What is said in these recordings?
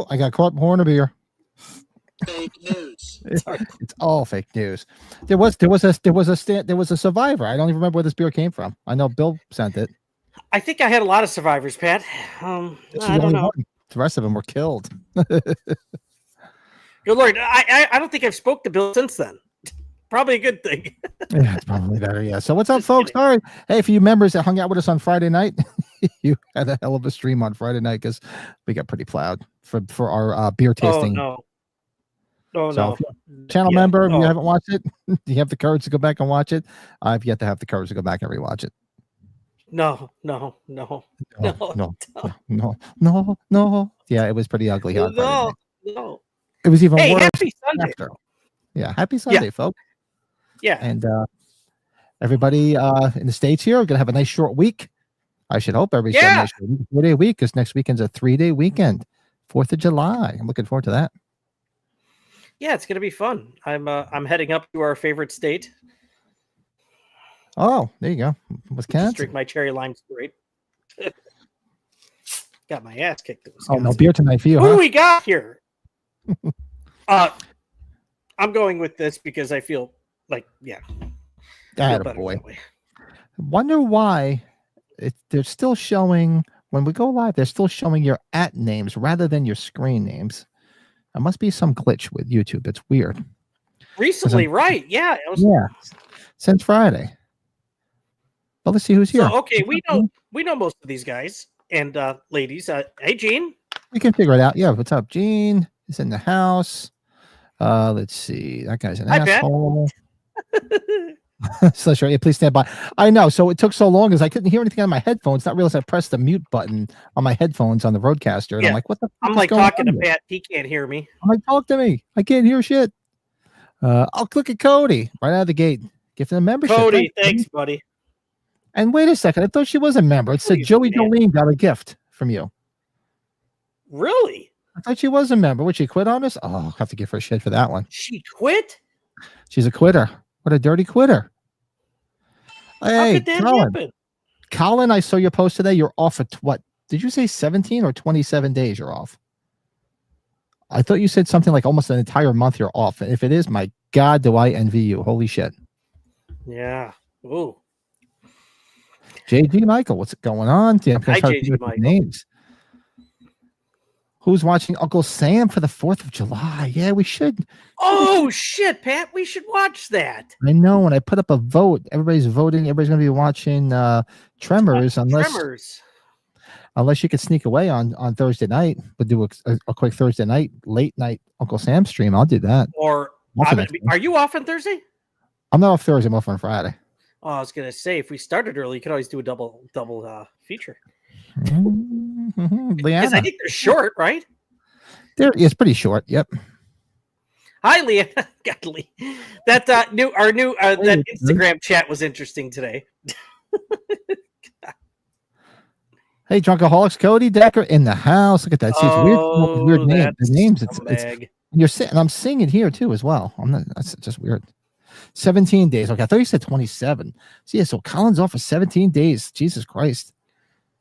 Oh, I got caught pouring a beer. Fake news. It's all fake news. There was a survivor. I don't even remember where this beer came from. I know Bill sent it. I think I had a lot of survivors, Pat. This is I the don't only know. one. The rest of them were killed. Good Lord, I don't think I've spoke to Bill since then. Probably a good thing. Yeah, it's probably better. Yeah. So what's up, Just folks? kidding. All right. Hey, for you members that hung out with us on Friday night, you had a hell of a stream on Friday night because we got pretty plowed for our beer tasting. Oh no. So if you're a channel member, if you haven't watched it, you have the courage to go back and watch it. I've yet to have the courage to go back and rewatch it. No. No. Yeah, it was pretty ugly on Friday night. No. It was even worse. Happy Sunday. After. Yeah, happy Sunday, folks. Yeah. And everybody in the States here are going to have a nice short week. I should hope everybody's got a nice 4-day week because next weekend's a 3-day weekend, 4th of July. I'm looking forward to that. Yeah, it's going to be fun. I'm heading up to our favorite state. Oh, there you go. Wisconsin. Drink my cherry lime straight. Got my ass kicked. Oh, no beer tonight for you. Who do we got here? I'm going with this because I feel like, Boy. Wonder why they're still showing, when we go live, they're still showing your @ names rather than your screen names. There must be some glitch with YouTube. It's weird. Recently, right? Yeah. Since Friday. Well, let's see who's here. So, okay, we know most of these guys and ladies. Hey, Gene. We can figure it out. Yeah, what's up? Gene is in the house. Let's see. That guy's an asshole. So sure, please stand by. I know. So it took so long because I couldn't hear anything on my headphones. Not realize I pressed the mute button on my headphones on the Roadcaster. And I'm like, what the fuck I'm like talking to Pat. He can't hear me. I'm like, talk to me. I can't hear shit. I'll click at Cody right out of the gate. Give them a membership. Cody, thanks, buddy. And wait a second. I thought she was a member. It said Joey Jolene got a gift from you. Really? I thought she was a member. Would she quit on us? Oh, I'll have to give her shit for that one. She quit? She's a quitter. What a dirty quitter. Hey, Colin, I saw your post today. You're off at what? Did you say 17 or 27 days you're off? I thought you said something like almost an entire month you're off. And if it is, my God, do I envy you. Holy shit. Yeah. Ooh. JG Michael, what's going on? Yeah, Hi, JG Michael. Names. Who's watching Uncle Sam for the 4th of July? Yeah, we should. Oh, shit, Pat. We should watch that. I know. When I put up a vote, everybody's voting. Everybody's going to be watching Tremors unless you could sneak away on Thursday night. We'll do a quick Thursday night, late night Uncle Sam stream. I'll do that. Or are you off on Thursday? I'm not off Thursday. I'm off on Friday. Oh, I was going to say, if we started early, you could always do a double feature. Because I think they're short, right? It's pretty short. Yep. Hi, Leah. God, Lee. That that Instagram chat was interesting today. Hey, Drunkaholics, Cody Decker in the house. Look at that. See, it's weird name. The names. It's you're sitting. And I'm seeing it here too as well. That's just weird. 17 days. Okay, I thought you said 27. So yeah, so Colin's off for 17 days. Jesus Christ.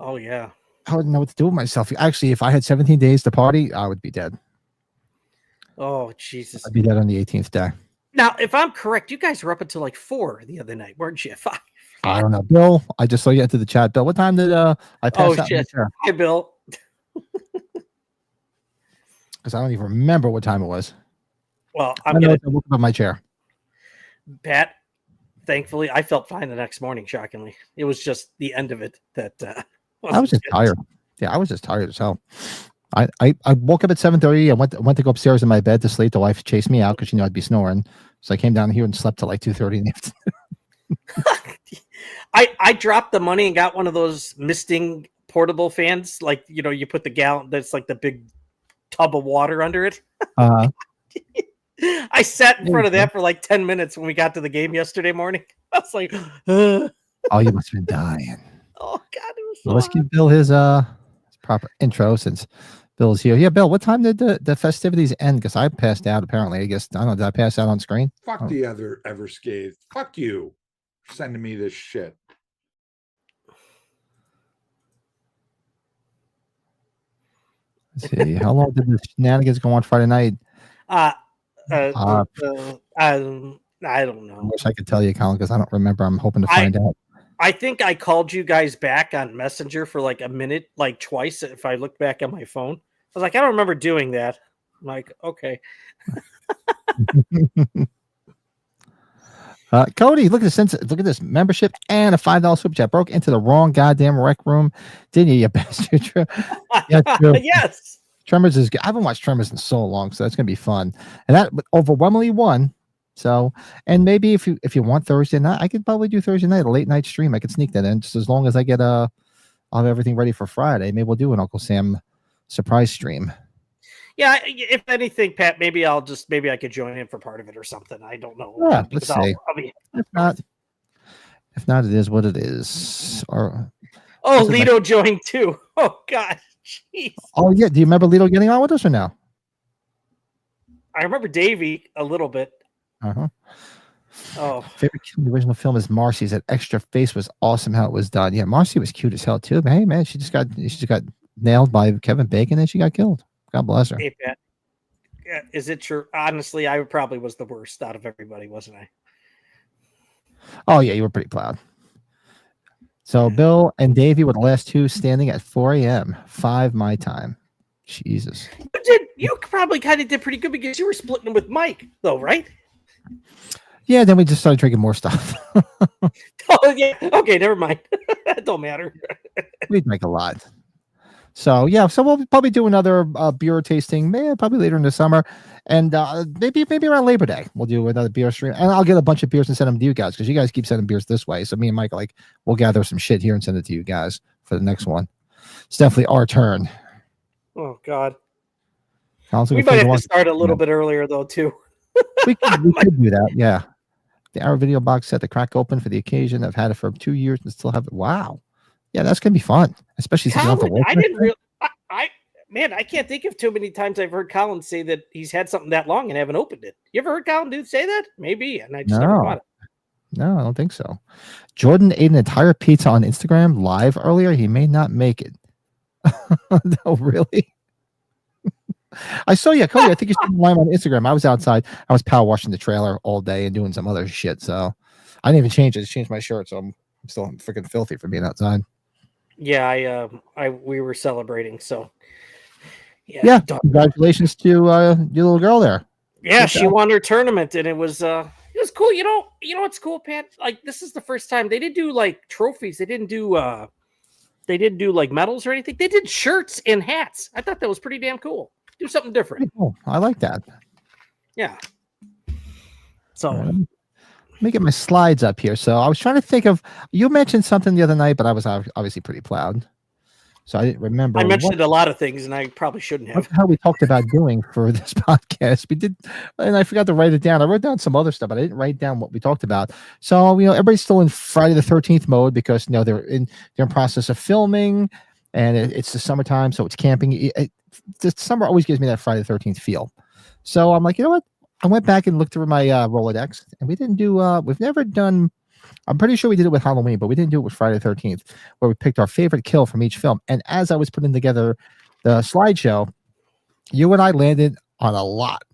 Oh yeah. I wouldn't know what to do with myself. Actually, if I had 17 days to party, I would be dead. Oh Jesus. I'd be dead on the 18th day. Now, if I'm correct, you guys were up until like 4 the other night, weren't you? 5. I don't know, Bill. I just saw you enter the chat. Bill, what time did I pass out? Oh shit. Hi, Bill. Because I don't even remember what time it was. Well, I woke up on my chair. Pat, thankfully, I felt fine the next morning. Shockingly, it was just the end of it that I was just tired. Yeah, I was just tired as hell. I woke up at 7:30. I went to go upstairs in my bed to sleep. The wife chased me out because she knew I'd be snoring. So I came down here and slept till like 2:30 in the afternoon. I dropped the money and got one of those misting portable fans. Like, you know, you put the gallon, that's like the big tub of water under it. I sat in front of that for like 10 minutes when we got to the game yesterday morning. I was like, oh, you must have been dying. Oh God, it was so let's give Bill his proper intro since Bill's here. Yeah, Bill, what time did the festivities end? Because I passed out apparently. I guess I don't know, did I pass out on screen? Fuck the other Everscathed. Fuck you for sending me this shit. Let's see. How long did the shenanigans go on Friday night? I don't know. I wish I could tell you, Colin, because I don't remember. I'm hoping to find out. I think I called you guys back on Messenger for like a minute, like twice. If I look back on my phone, I was like, I don't remember doing that. I'm like, okay. Cody, look at this membership and a $5 super chat. Broke into the wrong goddamn rec room, didn't you bastard? Yes. Tremors is good. I haven't watched Tremors in so long, so that's gonna be fun. And that overwhelmingly won. So, and maybe if you want Thursday night, I could probably do Thursday night, a late night stream. I could sneak that in just as long as I get I'll have everything ready for Friday. Maybe we'll do an Uncle Sam surprise stream. Yeah, if anything, Pat, maybe I could join in for part of it or something. I don't know. Yeah, let's see. If not, it is what it is. Or Lido joined too. Oh God, jeez. Oh yeah, do you remember Lido getting on with us or no? I remember Davey a little bit. Oh, favorite the original film is Marcy's. That extra face was awesome. How it was done. Yeah, Marcy was cute as hell too. But hey, man, she just got nailed by Kevin Bacon and she got killed. God bless her. Hey, Pat. Is it true? Honestly, I probably was the worst out of everybody, wasn't I? Oh yeah, you were pretty proud. So Bill and Davey were the last two standing at 4 a.m. 5 my time. Jesus. You probably kind of did pretty good because you were splitting with Mike, though, right? Yeah, then we just started drinking more stuff. Oh yeah. Okay, never mind. That don't matter. We drank a lot. So yeah, so we'll probably do another beer tasting, probably later in the summer, and maybe around Labor Day we'll do another beer stream, and I'll get a bunch of beers and send them to you guys because you guys keep sending beers this way. So me and Mike we'll gather some shit here and send it to you guys for the next one. It's definitely our turn. Oh God, we might have to start a little bit earlier though too. we could do that. Yeah, the Our Video box set, the crack open for the occasion. I've had it for 2 years and still have it. Wow. Yeah, that's gonna be fun, especially since Colin, I didn't really. I can't think of too many times I've heard Colin say that he's had something that long and haven't opened it. You ever heard Colin say that? Maybe, and I just never bought it. No, I don't think so. Jordan ate an entire pizza on Instagram live earlier. He may not make it. No, really? I saw you, Cody. I think you saw live on Instagram. I was outside. I was power washing the trailer all day and doing some other shit. So I didn't even change it. I just changed my shirt. So I'm still freaking filthy for being outside. Yeah, we were celebrating. So yeah, congratulations to your little girl there. Yeah, she won her tournament, and it was cool. You know what's cool, Pat? Like this is the first time they didn't do like trophies. They didn't do like medals or anything. They did shirts and hats. I thought that was pretty damn cool. Do something different. Cool. I like that. Yeah. So let me get my slides up here. So I was trying to think of, you mentioned something the other night, but I was obviously pretty plowed. So I didn't remember. I mentioned a lot of things and I probably shouldn't have. How we talked about doing for this podcast. We did, and I forgot to write it down. I wrote down some other stuff, but I didn't write down what we talked about. So, everybody's still in Friday the 13th mode because, they're in process of filming and it's the summertime. So it's camping. The summer always gives me that Friday the 13th feel. So I'm like, you know what? I went back and looked through my Rolodex, and we didn't do. We've never done. I'm pretty sure we did it with Halloween, but we didn't do it with Friday the 13th, where we picked our favorite kill from each film. And as I was putting together the slideshow, you and I landed on a lot.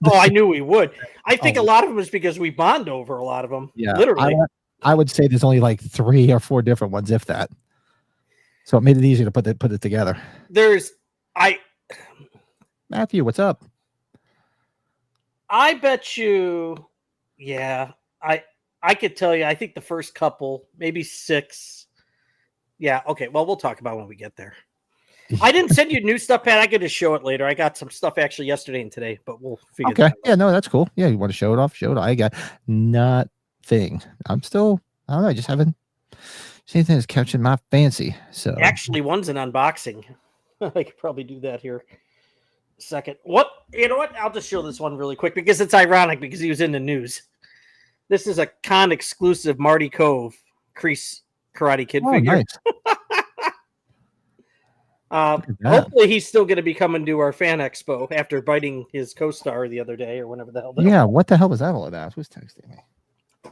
Oh, I knew we would. I think a lot of them is because we bond over a lot of them. Yeah, literally. I would say there's only like 3 or 4 different ones, if that. So it made it easier to put it together. Matthew, what's up? I bet you, yeah, I could tell you, I think the first couple, maybe 6. Yeah, okay, well, we'll talk about it when we get there. I didn't send you new stuff, Pat. I could just show it later. I got some stuff actually yesterday and today, but we'll figure that out. Yeah, no, that's cool. Yeah, you want to show it off? Show it. I got nothing. I'm still, I don't know, I just haven't seen anything that's catching my fancy. So actually, one's an unboxing. I could probably do that here. Second. You know what? I'll just show this one really quick because it's ironic because he was in the news. This is a con exclusive Marty Cove Crease Karate Kid figure. Nice. Hopefully he's still going to be coming to our fan expo after biting his co-star the other day or whenever the hell. Yeah, what the hell was that all about? Who's texting me?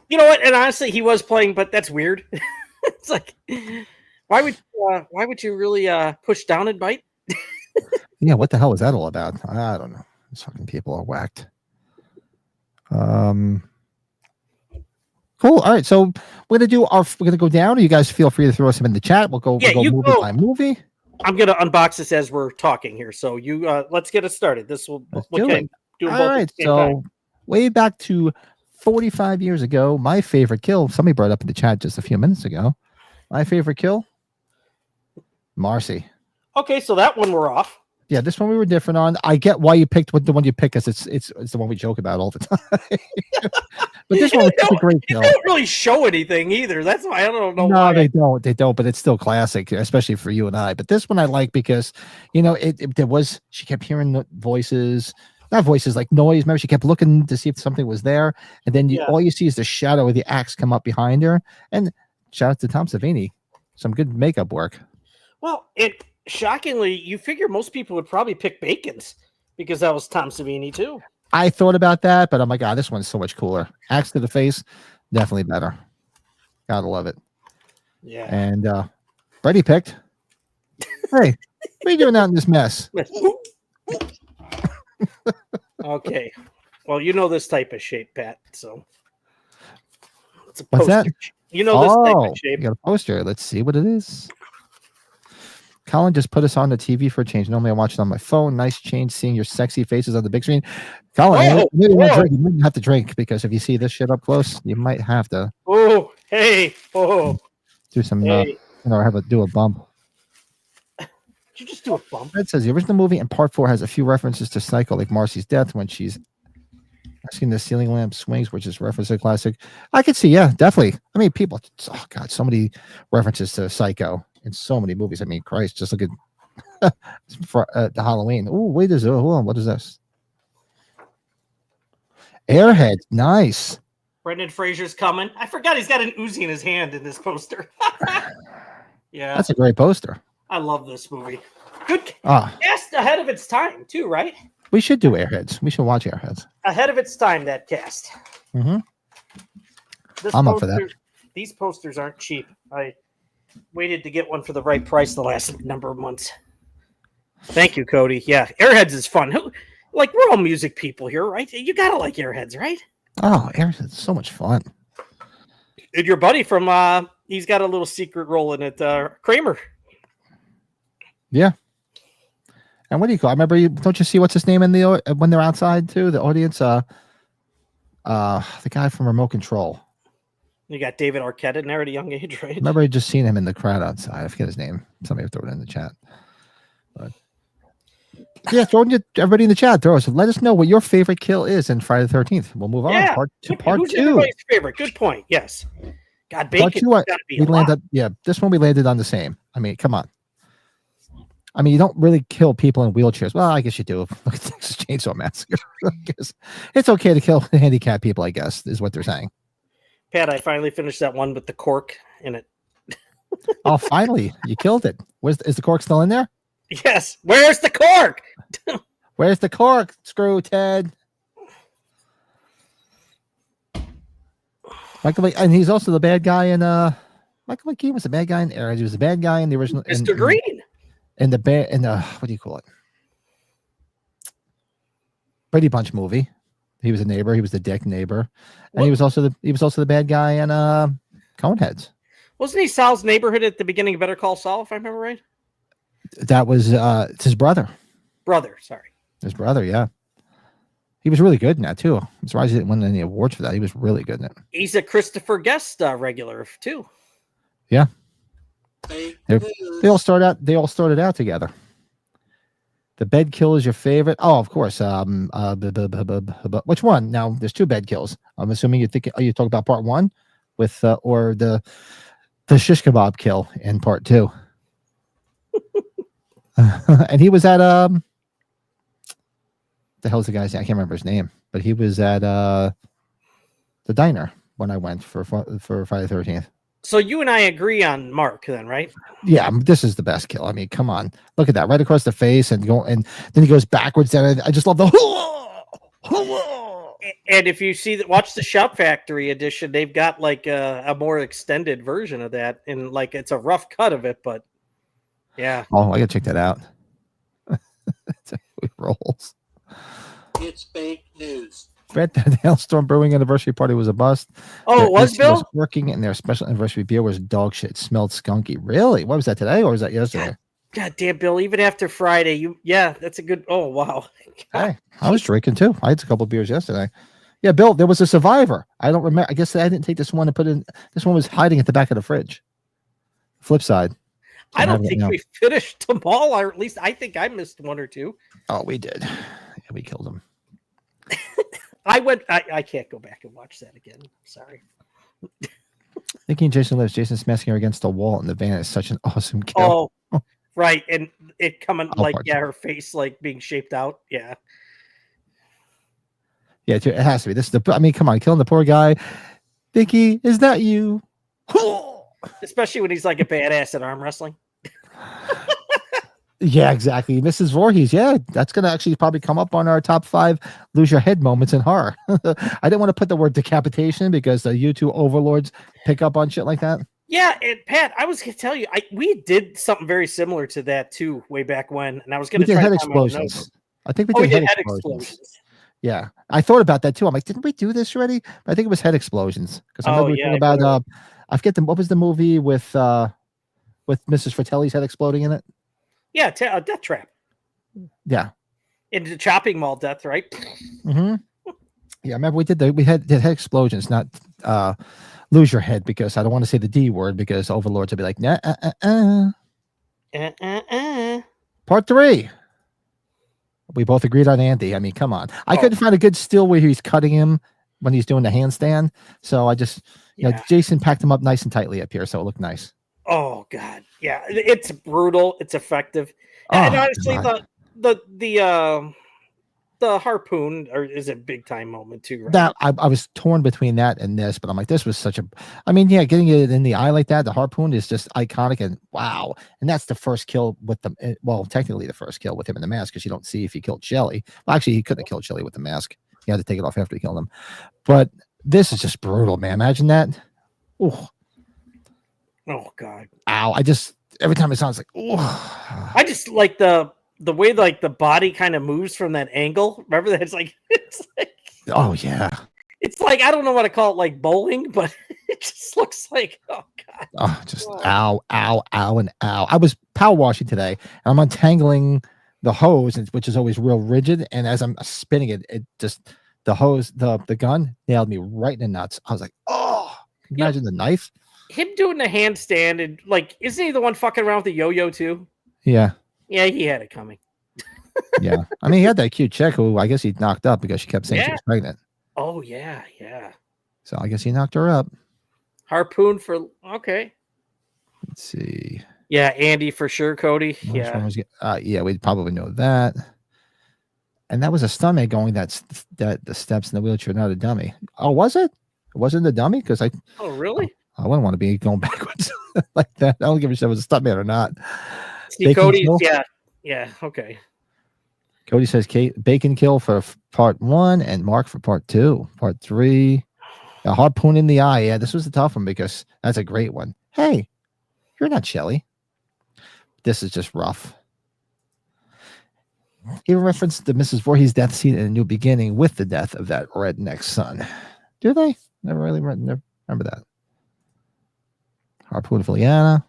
You know what? And honestly, he was playing, but that's weird. It's like, why would you really push down and bite? Yeah, what the hell was that all about? I don't know. These fucking people are whacked. Cool. All right, so we're gonna go down. Or you guys feel free to throw some in the chat. We'll go movie by movie. I'm gonna unbox this as we're talking here. So you let's get it started. Let's do it. All right. So way back to 45 years ago, my favorite kill. Somebody brought up in the chat just a few minutes ago. My favorite kill, Marcy. Okay, so that one we're off. Yeah, this one we were different on. I get why you picked the one you picked, because it's the one we joke about all the time. But this one was a great kill. They don't really show anything either. That's why I don't know. No, they don't. They don't. But it's still classic, especially for you and I. But this one I like because, she kept hearing the voices. Not voices, like noise. Remember, she kept looking to see if something was there, and then all you see is the shadow of the axe come up behind her. And shout out to Tom Savini, some good makeup work. Well, shockingly, you figure most people would probably pick Bacon's because that was Tom Savini too. I thought about that, but oh my god, this one's so much cooler. Axe to the face, definitely better. Gotta love it. Yeah. And Freddie picked. Hey, what are you doing out in this mess? Okay. Well, you know this type of shape, Pat. So it's a poster. What's that? You know this type of shape. You got a poster. Let's see what it is. Colin just put us on the TV for a change. Normally I watch it on my phone. Nice change seeing your sexy faces on the big screen. Colin, you might have to drink, because if you see this shit up close, you might have to. Oh, hey. Oh. Do some, do a bump. Did you just do a bump? It says the original movie in part 4 has a few references to Psycho, like Marcy's death when she's asking the ceiling lamp swings, which is reference to classic. I could see, yeah, definitely. I mean, people, oh god, so many references to Psycho in so many movies. I mean, Christ, just look at the Halloween. Oh, wait, hold on, what is this? Airhead, nice. Brendan Fraser's coming. I forgot he's got an Uzi in his hand in this poster. Yeah, that's a great poster. I love this movie. Good cast ahead of its time, too, right? We should do Airheads. We should watch Airheads. Ahead of its time, that cast. Mm-hmm. I'm up for that. These posters aren't cheap. I waited to get one for the right price the last number of months. Thank you, Cody. Yeah, Airheads is fun. Like, we're all music people here, right? You gotta like Airheads, right? Oh, Airheads is so much fun. And your buddy from he's got a little secret role in it, Kramer. Yeah. And what do you call? I remember don't you see what's his name in the when they're outside too? The audience, the guy from Remote Control. You got David Arquette in there at a young age, right? I remember just seeing him in the crowd outside. I forget his name. Somebody throw it in the chat. But yeah, everybody in the chat. Let us know what your favorite kill is in Friday the 13th. We'll move on. Part two. Everybody's favorite. Good point. Yes. God, Bacon. This one we landed on the same. I mean, come on. I mean, you don't really kill people in wheelchairs. Well, I guess you do. Look at Texas Chainsaw Massacre. I guess it's okay to kill handicapped people, I guess, is what they're saying. Pat, I finally finished that one with the cork in it. Oh, finally. You killed it. Is the cork still in there? Yes. Where's the cork? Where's the cork? Screw Ted. And he's also the bad guy in Michael McKean was the bad guy in Airheads. He was the bad guy in the original Mr. Green. In the what do you call it? Brady Bunch movie. He was a neighbor. He was the dick neighbor, and he was also the bad guy in Coneheads. Wasn't he Sal's neighborhood at the beginning of Better Call Saul? If I remember right. That was it's his brother. His brother, yeah. He was really good in that too. I'm surprised he didn't win any awards for that. He was really good in it. He's a Christopher Guest regular too. Yeah. They all started out together. The bed kill is your favorite. Oh, of course. Which one? Now there's 2 bed kills. I'm assuming you talk about part 1 with or the shish kebab kill in part 2. And he was at the hell's the guy's name? I can't remember his name, but he was at the diner when I went for Friday the 13th. So you and I agree on Mark then, right? Yeah, this is the best kill. I mean, come on. Look at that. Right across the face and then he goes backwards. And I just love the And if you see watch the Shop Factory edition, they've got like a more extended version of that. And like it's a rough cut of it, but yeah. Oh, I gotta check that out. Rolls. It's fake news. Brett, the Hailstorm Brewing anniversary party was a bust. Oh, it was, Bill? Was working, and their special anniversary beer was dog shit. It smelled skunky. Really? What was that, today, or was that yesterday? God damn, Bill, even after Friday, that's a good, oh, wow. Hey, I was drinking too. I had a couple of beers yesterday. Yeah, Bill, there was a survivor. I don't remember. I guess I didn't take this one and put in. This one was hiding at the back of the fridge. Flip side. I don't think we finished them all, or at least I think I missed one or two. Oh, we did. Yeah, we killed him. I can't go back and watch that again. Sorry. Thinking Jason lives. Jason smashing her against the wall in the van is such an awesome kill. Oh, right. And it coming her face like being shaped out. Yeah. Yeah, it has to be. Come on, killing the poor guy. Vicky, is that you? Especially when he's like a badass at arm wrestling. Yeah, exactly. Mrs. Voorhees. Yeah, that's going to actually probably come up on our top 5 lose your head moments in horror. I didn't want to put the word decapitation because the YouTube overlords pick up on shit like that. Yeah, and Pat, I was going to tell you, we did something very similar to that too way back when, and I was going to try head explosions. I think we did head explosions. Yeah, I thought about that too. I'm like, didn't we do this already? I think it was head explosions because I remember talking about. I forget what was the movie with Mrs. Fratelli's head exploding in it. Yeah, Death Trap. Yeah, into the chopping mall death, right? Mm-hmm. Yeah, I remember we did head explosions, not lose your head, because I don't want to say the D word because overlords would be like, nah, Part 3. We both agreed on Andy. I mean, come on. I couldn't find a good still where he's cutting him when he's doing the handstand. So I just, Jason packed him up nice and tightly up here, so it looked nice. Oh God, yeah, it's brutal. It's effective, and honestly, the harpoon is a big time moment too. Right? That I was torn between that and this, but I'm like, this was such a. I mean, yeah, getting it in the eye like that, the harpoon is just iconic, and wow, and that's the first kill with them. Well, technically the first kill with him in the mask, because you don't see if he killed Shelly. Well, actually, he couldn't have killed Shelly with the mask. He had to take it off after he killed him. But this is just brutal, man. Imagine that. Ooh. Oh God! Ow! Every time it sounds like, oh. I just like the way like the body kind of moves from that angle. Remember that? It's like oh yeah. It's like, I don't know what to call it, like bowling, but it just looks like, oh God. Oh, just ow, ow, ow, and ow. I was power washing today, and I'm untangling the hose, which is always real rigid, and as I'm spinning it, it just the hose, the gun nailed me right in the nuts. I was like, oh, imagine the knife. Him doing the handstand, and like, isn't he the one fucking around with the yo-yo too? Yeah. Yeah, he had it coming. Yeah. I mean, he had that cute chick who I guess he knocked up because she kept saying she was pregnant. Oh, yeah, yeah. So I guess he knocked her up. Harpoon for, okay. Let's see. Yeah, Andy for sure, Cody. Yeah. Yeah, we probably know that. And that was a stuntman going that the steps in the wheelchair, not a dummy. Oh, was it? It wasn't a dummy? Because oh, really? I wouldn't want to be going backwards like that. I don't give a shit if it was a stuntman or not. See, Cody, yeah, okay. Cody says bacon kill for part 1 and Mark for part 2. Part 3, a harpoon in the eye. Yeah, this was a tough one because that's a great one. Hey, you're not Shelly. This is just rough. He referenced the Mrs. Voorhees death scene in A New Beginning with the death of that redneck son. Do they? Never remember that. Harpoon for Liana.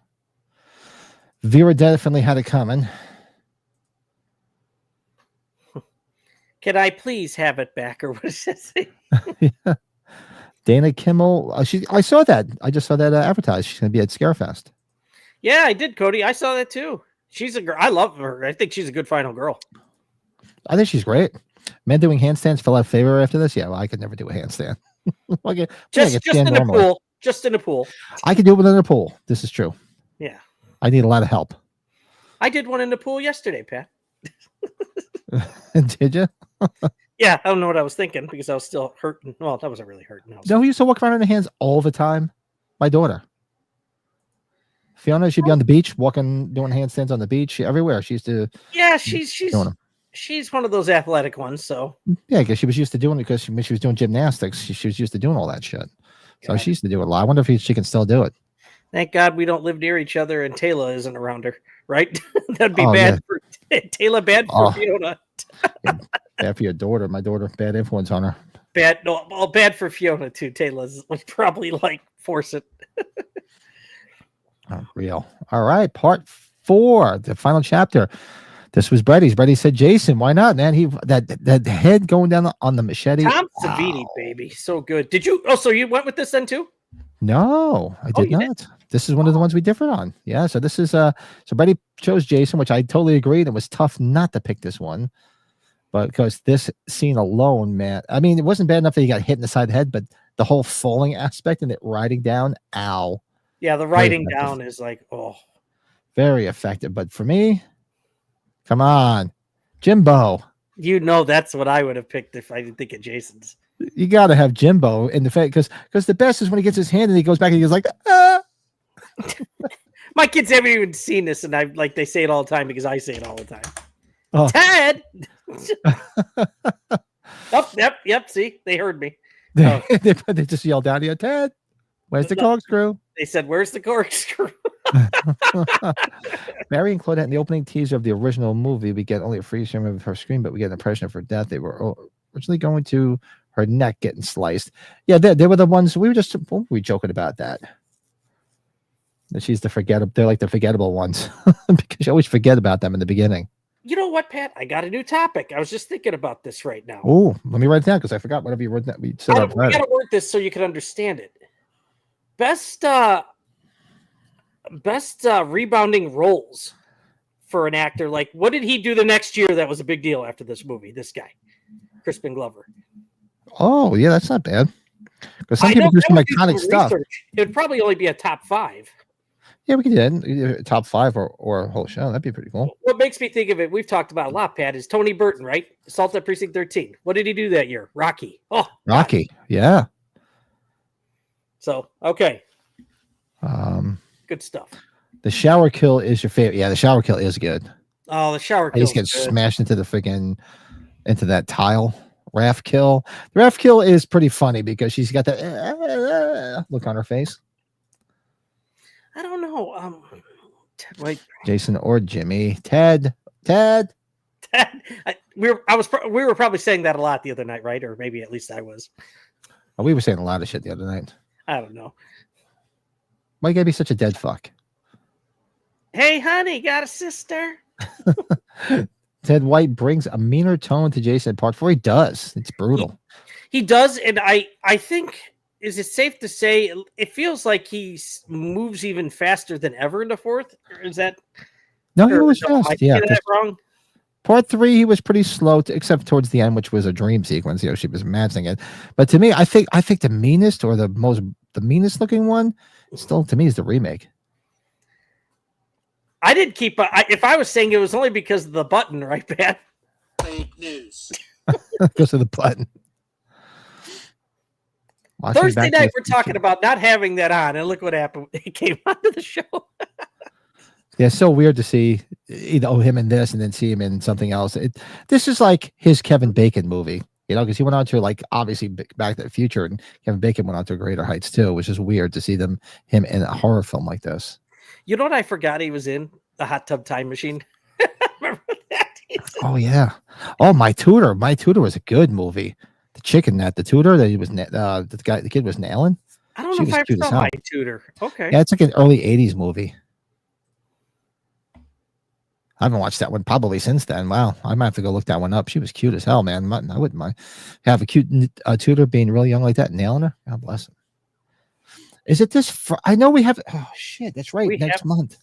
Vera definitely had it coming. Can I please have it back, or what does it say? Yeah. Dana Kimmel. I saw that. I just saw that advertised. She's going to be at Scarefest. Yeah, I did, Cody. I saw that too. She's a girl. I love her. I think she's a good final girl. I think she's great. Men doing handstands fell out of favor after this. Yeah, well, I could never do a handstand. Just in the pool. Just in a pool. I could do it within a pool. This is true. Yeah. I need a lot of help. I did one in the pool yesterday, Pat. Did you? Yeah, I don't know what I was thinking because I was still hurting. Well, that wasn't really hurting. No, who used to walk around in the hands all the time? My daughter. Fiona, she'd be on the beach, doing handstands on the beach everywhere. She used to. Yeah, she's one of those athletic ones. So yeah, because she was used to doing it because when she was doing gymnastics, she was used to doing all that shit. So she used to do it a lot. I wonder if she can still do it. Thank God we don't live near each other and Taylor isn't around her, right? That'd be bad. Taylor bad for Fiona. Bad for your daughter. My daughter, bad influence on her. Bad for Fiona too. Taylor's would probably like force it. Real. All right, part 4, the final chapter. This was Brady's. Brady said, "Jason, why not, man? That head going down on the machete." Tom Savini, baby, so good. Did you? Oh, so you went with this then too? No, I did not. Did? This is one of the ones we differed on. Yeah. So this is so Brady chose Jason, which I totally agreed. It was tough not to pick this one, but because this scene alone, man, I mean, it wasn't bad enough that he got hit in the side of the head, but the whole falling aspect and it riding down, ow. Yeah, the riding down is like, very effective. But for me, come on, Jimbo. You know that's what I would have picked if I didn't think of Jason's. You got to have Jimbo in the face because the best is when he gets his hand and he goes back and he goes like, ah. My kids haven't even seen this, and they say it all the time because I say it all the time. Oh. Ted. Yep. See, they heard me. They just yelled down to you, Ted. Where's the corkscrew? They said, "Where's the corkscrew?" Mary and Claudette in the opening teaser of the original movie, we get only a free stream of her screen, but we get an impression of her death. They were originally going to her neck getting sliced. Yeah, they were the ones we were joking about that. That she's the forgettable. They're like the forgettable ones because you always forget about them in the beginning. You know what, Pat? I got a new topic. I was just thinking about this right now. Oh, let me write it down because I forgot whatever you wrote that we said. We got to word this so you can understand it. Best rebounding roles for an actor. Like, what did he do the next year that was a big deal after this movie? This guy, Crispin Glover. Oh, yeah, that's not bad. Because some people do some iconic stuff. It would probably only be a top 5. Yeah, we could do a top 5 or a whole show. That'd be pretty cool. What makes me think of it, we've talked about a lot, Pat, is Tony Burton, right? Assault at Precinct 13. What did he do that year? Rocky. Oh, Rocky. God. Yeah. So, okay. Good stuff. The shower kill is your favorite. Yeah, the shower kill is good. Oh, the shower kill. He just gets smashed into into that tile. Raft kill. The raft kill is pretty funny because she's got that look on her face. I don't know. Ted White. Jason or Jimmy. Ted. We were probably saying that a lot the other night, right? Or maybe at least I was. Oh, we were saying a lot of shit the other night. I don't know. Why you gotta be such a dead fuck? Hey, honey, got a sister? Ted White brings a meaner tone to Jason Part 4. He does. It's brutal. He does, and I think, is it safe to say it feels like he moves even faster than ever in the 4th? Or is that? No, he was fast. Yeah. That wrong? Part 3, he was pretty slow, except towards the end, which was a dream sequence. You know, she was matching it. But to me, I think the meanest or the meanest looking one, still to me, is the remake. I did keep. If I was saying it was only because of the button, right, Pat? Fake news. Because of the button. Thursday night, we're talking about not having that on, and look what happened. It came onto the show. Yeah, it's so weird to see him in this and then see him in something else. This is like his Kevin Bacon movie, because he went on to obviously Back to the Future, and Kevin Bacon went on to Greater Heights too, which is weird to see him in a horror film like this. You know what I forgot he was in? The Hot Tub Time Machine. Remember that? Oh yeah. Oh, My Tutor. My Tutor was a good movie. The chick in that, the tutor that he was, the kid was nailing. I don't know if I ever saw My Tutor. Okay. Yeah, it's like an early '80s movie. I haven't watched that one probably since then. Wow, I might have to go look that one up. She was cute as hell, man. I wouldn't mind have a cute tutor being really young like that, nailing her. God bless him. Is it this? I know we have. Oh shit, that's right. Next month.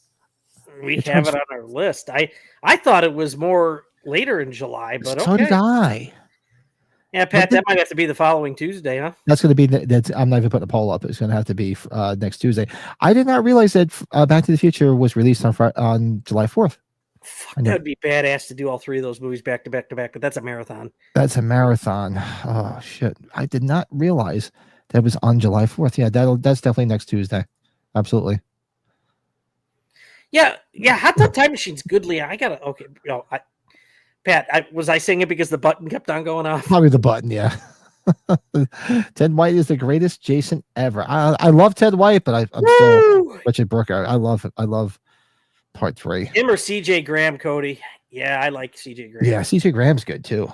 We have it on our list. I thought it was more later in July, but so did I. Yeah, Pat, that might have to be the following Tuesday, huh? That's going to be that's. I'm not even putting a poll up. It's going to have to be next Tuesday. I did not realize that Back to the Future was released on July 4th. Fuck, that would be badass to do all 3 of those movies back to back to back, but that's a marathon. That's a marathon. Oh shit! I did not realize that was on July 4th. Yeah, that's definitely next Tuesday. Absolutely. Yeah. Hot Tub Time Machine's good, Leah. I gotta. Okay, Pat, was I saying it because the button kept on going off? Probably the button, yeah. Ted White is the greatest Jason ever. I love Ted White, but I'm still Richard Brooker. I love Part 3. Him or CJ Graham, Cody? Yeah, I like CJ Graham. Yeah, CJ Graham's good too.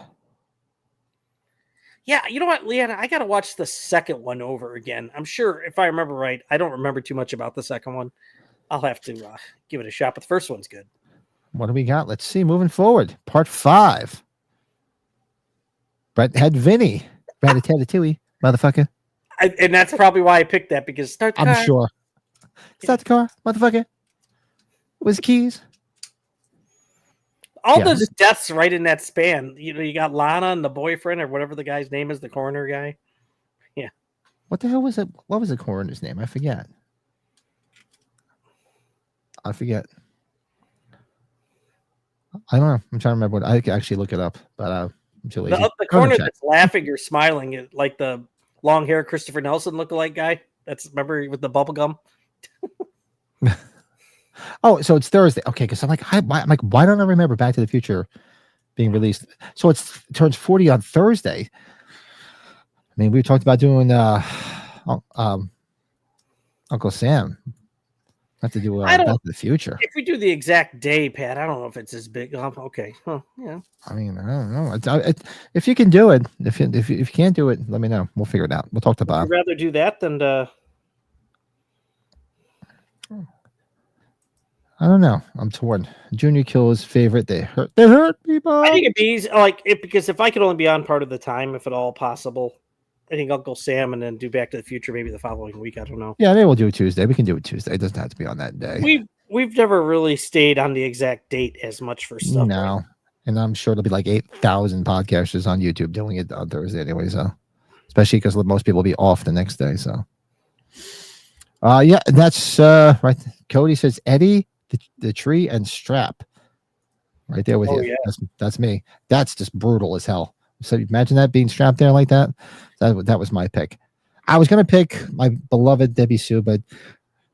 Yeah, you know what, Leanna? I got to watch the second one over again. I'm sure, if I remember right, I don't remember too much about the second one. I'll have to give it a shot, but the first one's good. What do we got? Let's see. Moving forward, part 5. Brett had Vinny. Ratatouille, motherfucker. And that's probably why I picked that, because start the car. I'm sure. Start the car, motherfucker. With keys. All those deaths right in that span. You know, you got Lana and the boyfriend, or whatever the guy's name is, the coroner guy. Yeah. What the hell was it? What was the coroner's name? I forget. I don't know. I'm trying to remember what I could actually look it up, but I'm too lazy. The coroner that's laughing or smiling, like the long hair Christopher Nelson lookalike guy. Remember with the bubble gum. Oh, so it's Thursday. Okay, because I'm like, why don't I remember Back to the Future being released? So it turns 40 on Thursday. I mean, we talked about doing Uncle Sam. I have to do Back to the Future. If we do the exact day, Pat, I don't know if it's as big. Okay, yeah. I mean, I don't know. If you can do it, if you can't do it, let me know. We'll figure it out. We'll talk to Bob. I'd rather do that than I don't know. I'm torn. Junior Kill's favorite. They hurt people. I think it'd be because if I could only be on part of the time, if at all possible, I think Uncle Sam, and then do Back to the Future maybe the following week. I don't know. Yeah, maybe we'll do it Tuesday. We can do it Tuesday. It doesn't have to be on that day. We've never really stayed on the exact date as much for stuff. No, right? And I'm sure there'll be like 8,000 podcasters on YouTube doing it on Thursday anyway. So, especially because most people will be off the next day. So, yeah, that's right. Cody says Eddie, the tree, and Strap. Right there with you. Yeah. That's me. That's just brutal as hell. So imagine that being strapped there like that. That was my pick. I was gonna pick my beloved Debbie Sue, but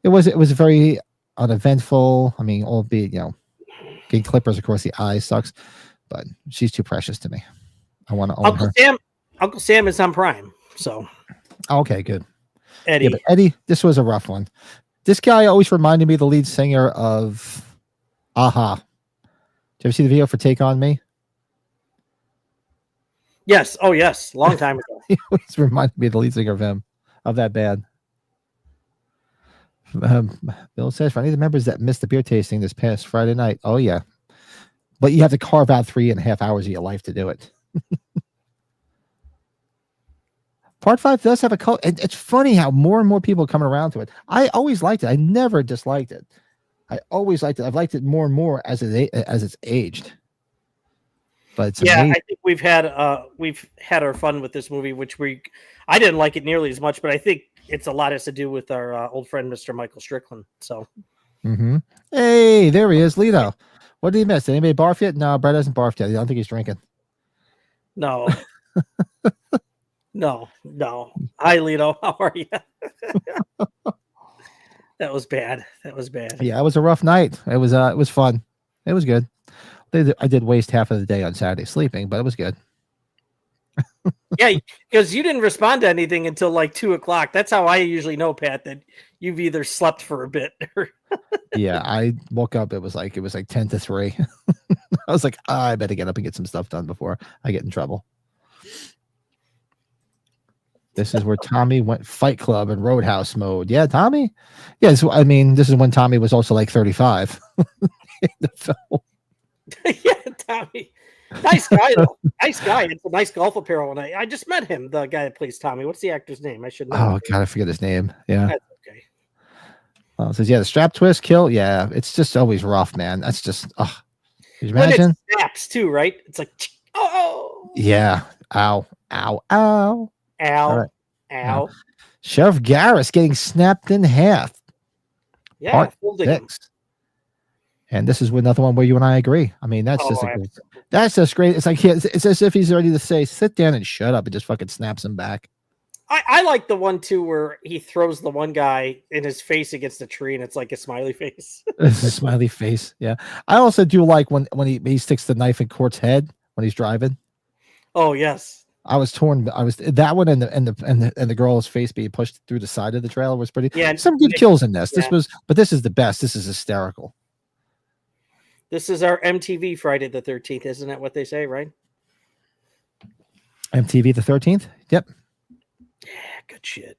it was very uneventful. I mean, albeit getting clippers across the eyes sucks, but she's too precious to me. I want to own her. Uncle Sam is on Prime, so okay, good. Eddie, yeah, but Eddie, this was a rough one. This guy always reminded me of the lead singer of Aha. Did you ever see the video for Take On Me? Yes. Oh, yes. Long time ago. He always reminded me of the lead singer of that band. Bill says, for any of the members that missed the beer tasting this past Friday night, oh, yeah. But you have to carve out 3.5 hours of your life to do it. Part 5 does have a color. It's funny how more and more people are coming around to it. I always liked it. I never disliked it. I always liked it. I've liked it more and more as it's aged. But it's amazing. I think we've had our fun with this movie, which I didn't like it nearly as much, but I think it's a lot has to do with our old friend Mr. Michael Strickland. So, Hey, there he is, Lito. What did he miss? Did anybody barf yet? No, Brett hasn't barfed yet. I don't think he's drinking. No. No. Hi, Lito. How are you? That was bad. Yeah, it was a rough night. It was fun. It was good. I did waste half of the day on Saturday sleeping, but it was good. Yeah, because you didn't respond to anything until like 2:00. That's how I usually know, Pat, that you've either slept for a bit or yeah, I woke up. It was like 10 to 3. I was like, I better get up and get some stuff done before I get in trouble. This is where Tommy went Fight Club and Roadhouse mode. Yeah, Tommy. Yeah, so, I mean, this is when Tommy was also like 35 in the film. Yeah, Tommy. Nice guy, though. Nice guy. It's a nice golf apparel. And I just met him, the guy that plays Tommy. What's the actor's name? I should know. Oh, God, I forget his name. Yeah. That's okay. It says, yeah, the strap twist kill. Yeah, it's just always rough, man. That's just, can you imagine? When it snaps, too, right? It's like, oh. Yeah. Ow. Ow. Ow. Ow. Right. Ow. Sheriff Garris getting snapped in half. Yeah, full digging. And this is another one where you and I agree. I mean, that's just great. It's like it's as if he's ready to say, sit down and shut up, and just fucking snaps him back. I like the one too where he throws the one guy in his face against the tree, and it's like a smiley face. It's a smiley face. Yeah. I also do like when he sticks the knife in Court's head when he's driving. Oh yes. I was torn. I was that one and the girl's face being pushed through the side of the trailer was pretty. Yeah, some good kills in this. Yeah. This is the best. This is hysterical. This is our MTV Friday the 13th, isn't that what they say, right? MTV the 13th? Yep. Yeah, good shit.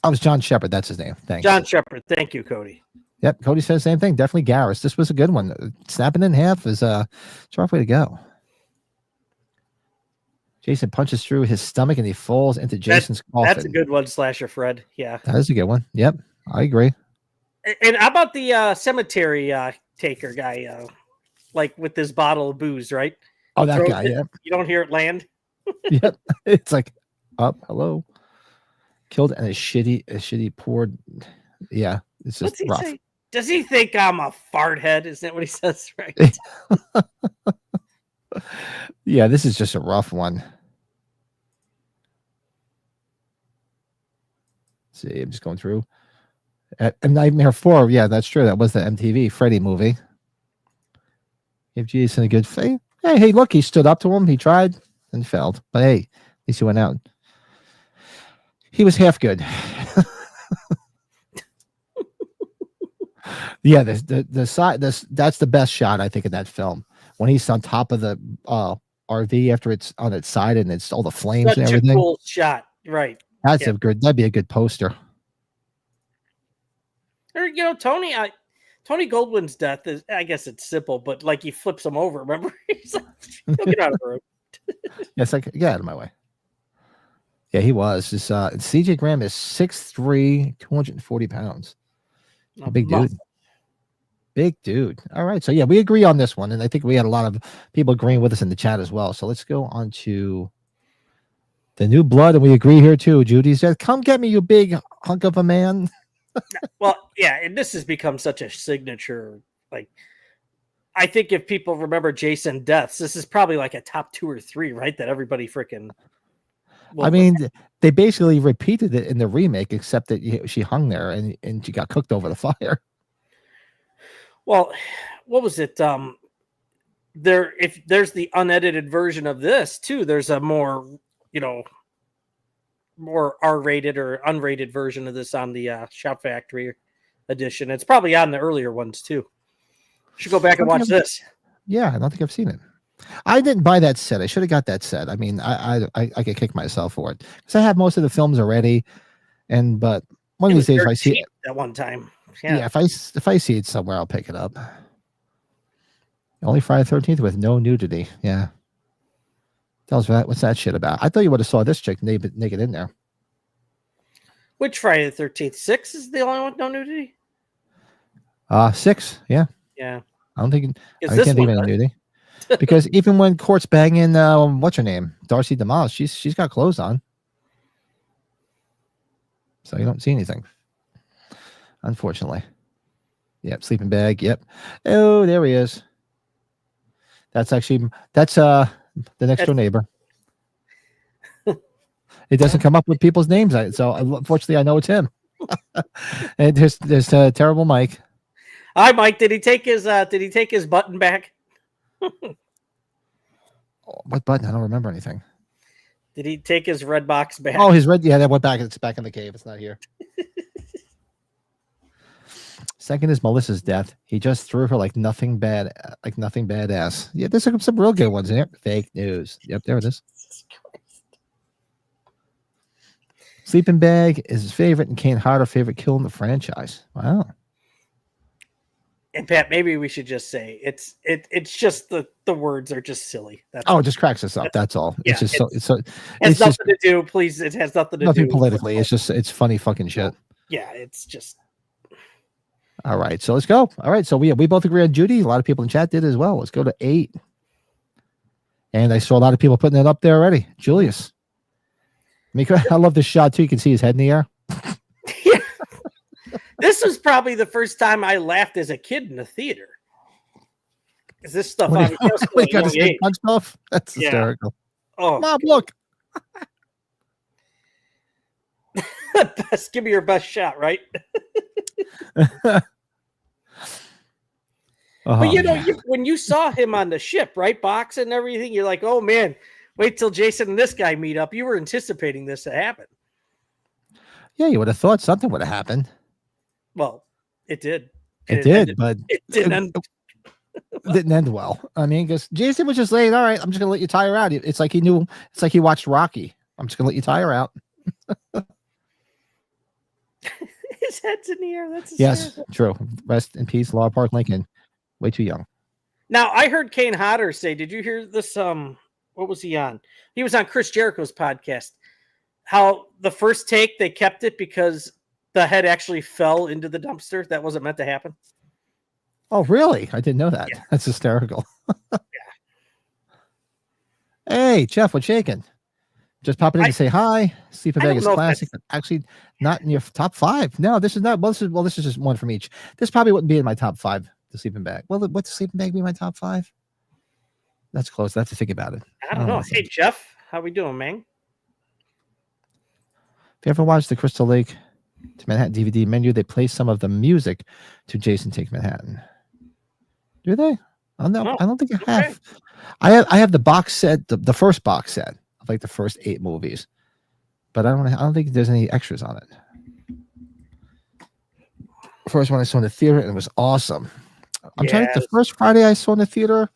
Oh, it was John Shepard. That's his name. Thanks. John Shepard. Thank you, Cody. Yep. Cody said the same thing. Definitely Garrus. This was a good one. Snapping in half is it's a rough way to go. Jason punches through his stomach and he falls into Jason's coffin. That's a good one, Slasher Fred. Yeah. That is a good one. Yep. I agree. And how about the cemetery taker guy, like with this bottle of booze, right? Oh, that guy. Yeah. You don't hear it land. Yep. It's like, up, hello. Killed and a shitty poured. Yeah. It's just rough. Say? Does he think I'm a fart head? Isn't that what he says? Right. Yeah, this is just a rough one. Let's see, I'm just going through. At Nightmare 4, yeah, that's true. That was the MTV Freddy movie. Give Jason a good face. Hey, look, he stood up to him. He tried and failed. But hey, at least he went out. He was half good. Yeah, the side that's the best shot I think in that film. When he's on top of the RV after it's on its side and it's all the flames and everything. A cool shot, right? That's that'd be a good poster. Or Tony Goldwyn's death is, I guess it's simple, but like he flips him over. Remember, he's like, he'll get out of the room. It's like, get out of my way. Yeah, he was. This CJ Graham is 6'3", 240 pounds. A big dude. Big dude. All right. So yeah, we agree on this one. And I think we had a lot of people agreeing with us in the chat as well. So let's go on to the new blood. And we agree here too. Judy says, come get me, you big hunk of a man. Well, yeah, and this has become such a signature. Like, I think if people remember Jason deaths, this is probably like a top 2 or 3, right? That everybody freaking. I mean, they basically repeated it in the remake, except that she hung there and she got cooked over the fire. Well, what was it? If there's the unedited version of this too, there's a more R-rated or unrated version of this on the Shout Factory edition. It's probably on the earlier ones too. Should go back and watch this. Yeah, I don't think I've seen it. I didn't buy that set. I should have got that set. I mean, I could kick myself for it because I have most of the films already. But one of these days, if I see it at one time, yeah, if I see it somewhere, I'll pick it up. Only Friday the 13th with no nudity. Yeah. Tell us what's that shit about? I thought you would have saw this chick naked in there. Which Friday the 13th? 6 is the only one with no nudity? 6, yeah. Yeah. I don't think I can't think of nudity. Because even when Court's banging what's her name? Darcy DeMoss, she's got clothes on. So you don't see anything. Unfortunately. Yep, sleeping bag, yep. Oh, there he is. That's the next door neighbor. It doesn't come up with people's names, so unfortunately I know it's him. And there's terrible Mike. Hi, Mike. Did he take his button back? What button? I don't remember anything. Did he take his red box back? Oh, his red. Yeah, that went back. It's back in the cave. It's not here. Second is Melissa's death. He just threw her like nothing badass. Yeah, there's some real good ones here. Fake news. Yep, there it is. Sleeping bag is his favorite, and Kane Hodder favorite kill in the franchise. Wow. And Pat, maybe we should just say it's just the words are just silly. It just cracks us up. That's all. Yeah, it's just it has nothing to do. Please, it has nothing to do. Nothing politically. It's funny fucking shit. Yeah, it's just. All right, so let's go. All right, so we both agree on Judy. A lot of people in chat did as well. Let's go to 8. And I saw a lot of people putting it up there already. Julius. I love this shot too. You can see his head in the air. Yeah. This was probably the first time I laughed as a kid in the theater. Is this stuff on he got his head punched off? That's hysterical. Oh, Mom, look. Give me your best shot, right? But when you saw him on the ship, right, boxing and everything, you're like, oh man, wait till Jason and this guy meet up. You were anticipating this to happen. Yeah, you would have thought something would have happened. Well, it did. It did, but it didn't. It didn't end well. I mean, because Jason was just laying, all right, I'm just gonna let you tire out. It's like he knew. It's like he watched Rocky. I'm just gonna let you tire out. His head's in the air. That's yes, true. Rest in peace, Laura Park Lincoln. Way too young. Now I heard Kane Hodder say, did you hear this? What was he on? He was on Chris Jericho's podcast. How the first take they kept it because the head actually fell into the dumpster. That wasn't meant to happen. Oh, really? I didn't know that. Yeah. That's hysterical. Yeah. Hey, Jeff, what's shaking? Just popping in to say hi. Sleeping Bag is classic, but actually not in your top 5. No, this is not. Well, this is just one from each. This probably wouldn't be in my top 5. The sleeping bag. Well, would the sleeping bag be my top 5? That's close. I have to think about it. I don't know. Hey, Jeff, how we doing, man? If you ever watched the Crystal Lake to Manhattan DVD menu, they play some of the music to Jason Takes Manhattan. Do they? Oh, no, I don't think I have. Okay. I have the box set, the first box set of like the first 8 movies, but I don't think there's any extras on it. First one I saw in the theater and it was awesome. I'm trying to think, the first Friday I saw in the theater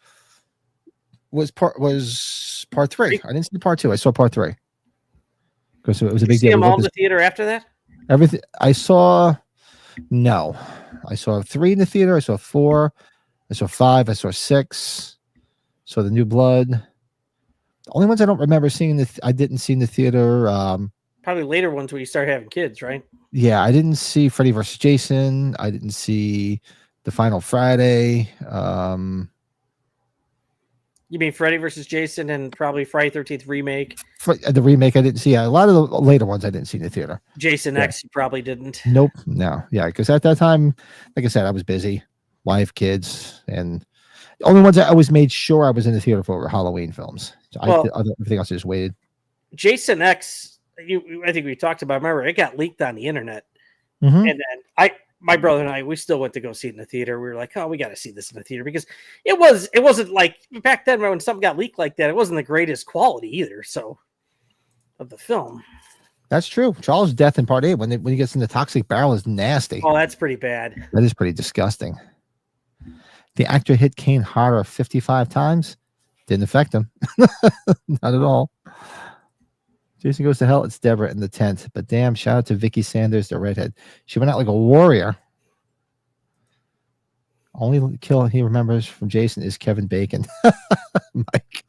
was part 3. I didn't see part 2. I saw part 3 because it was a big deal. See them all in the theater after that? Everything I saw. No, I saw 3 in the theater. I saw 4. I saw 5. I saw 6. Saw the New Blood. The only ones I don't remember seeing I didn't see in the theater. Probably later ones when you start having kids, right? Yeah, I didn't see Freddy vs. Jason. I didn't see The Final Friday. You mean Freddy vs. Jason and probably Friday 13th remake? The remake I didn't see. A lot of the later ones I didn't see in the theater. Jason X, you probably didn't. Nope. No. Yeah, because at that time, like I said, I was busy. Wife, kids, and the only ones I always made sure I was in the theater for were Halloween films. So everything else I just waited. Jason X, I think we talked about. Remember, it got leaked on the internet, mm-hmm. And then my brother and I, we still went to go see it in the theater. We were like, oh, we got to see this in the theater because it wasn't like back then when something got leaked like that. It wasn't the greatest quality either. So of the film. That's true. Charles' death in part 8 when he gets in the toxic barrel is nasty. Oh, that's pretty bad. That is pretty disgusting. The actor hit Kane Hodder 55 times. Didn't affect him. Not at all. Jason Goes to Hell. It's Deborah in the tent. But damn, shout out to Vicky Sanders, the redhead. She went out like a warrior. Only kill he remembers from Jason is Kevin Bacon. Mike.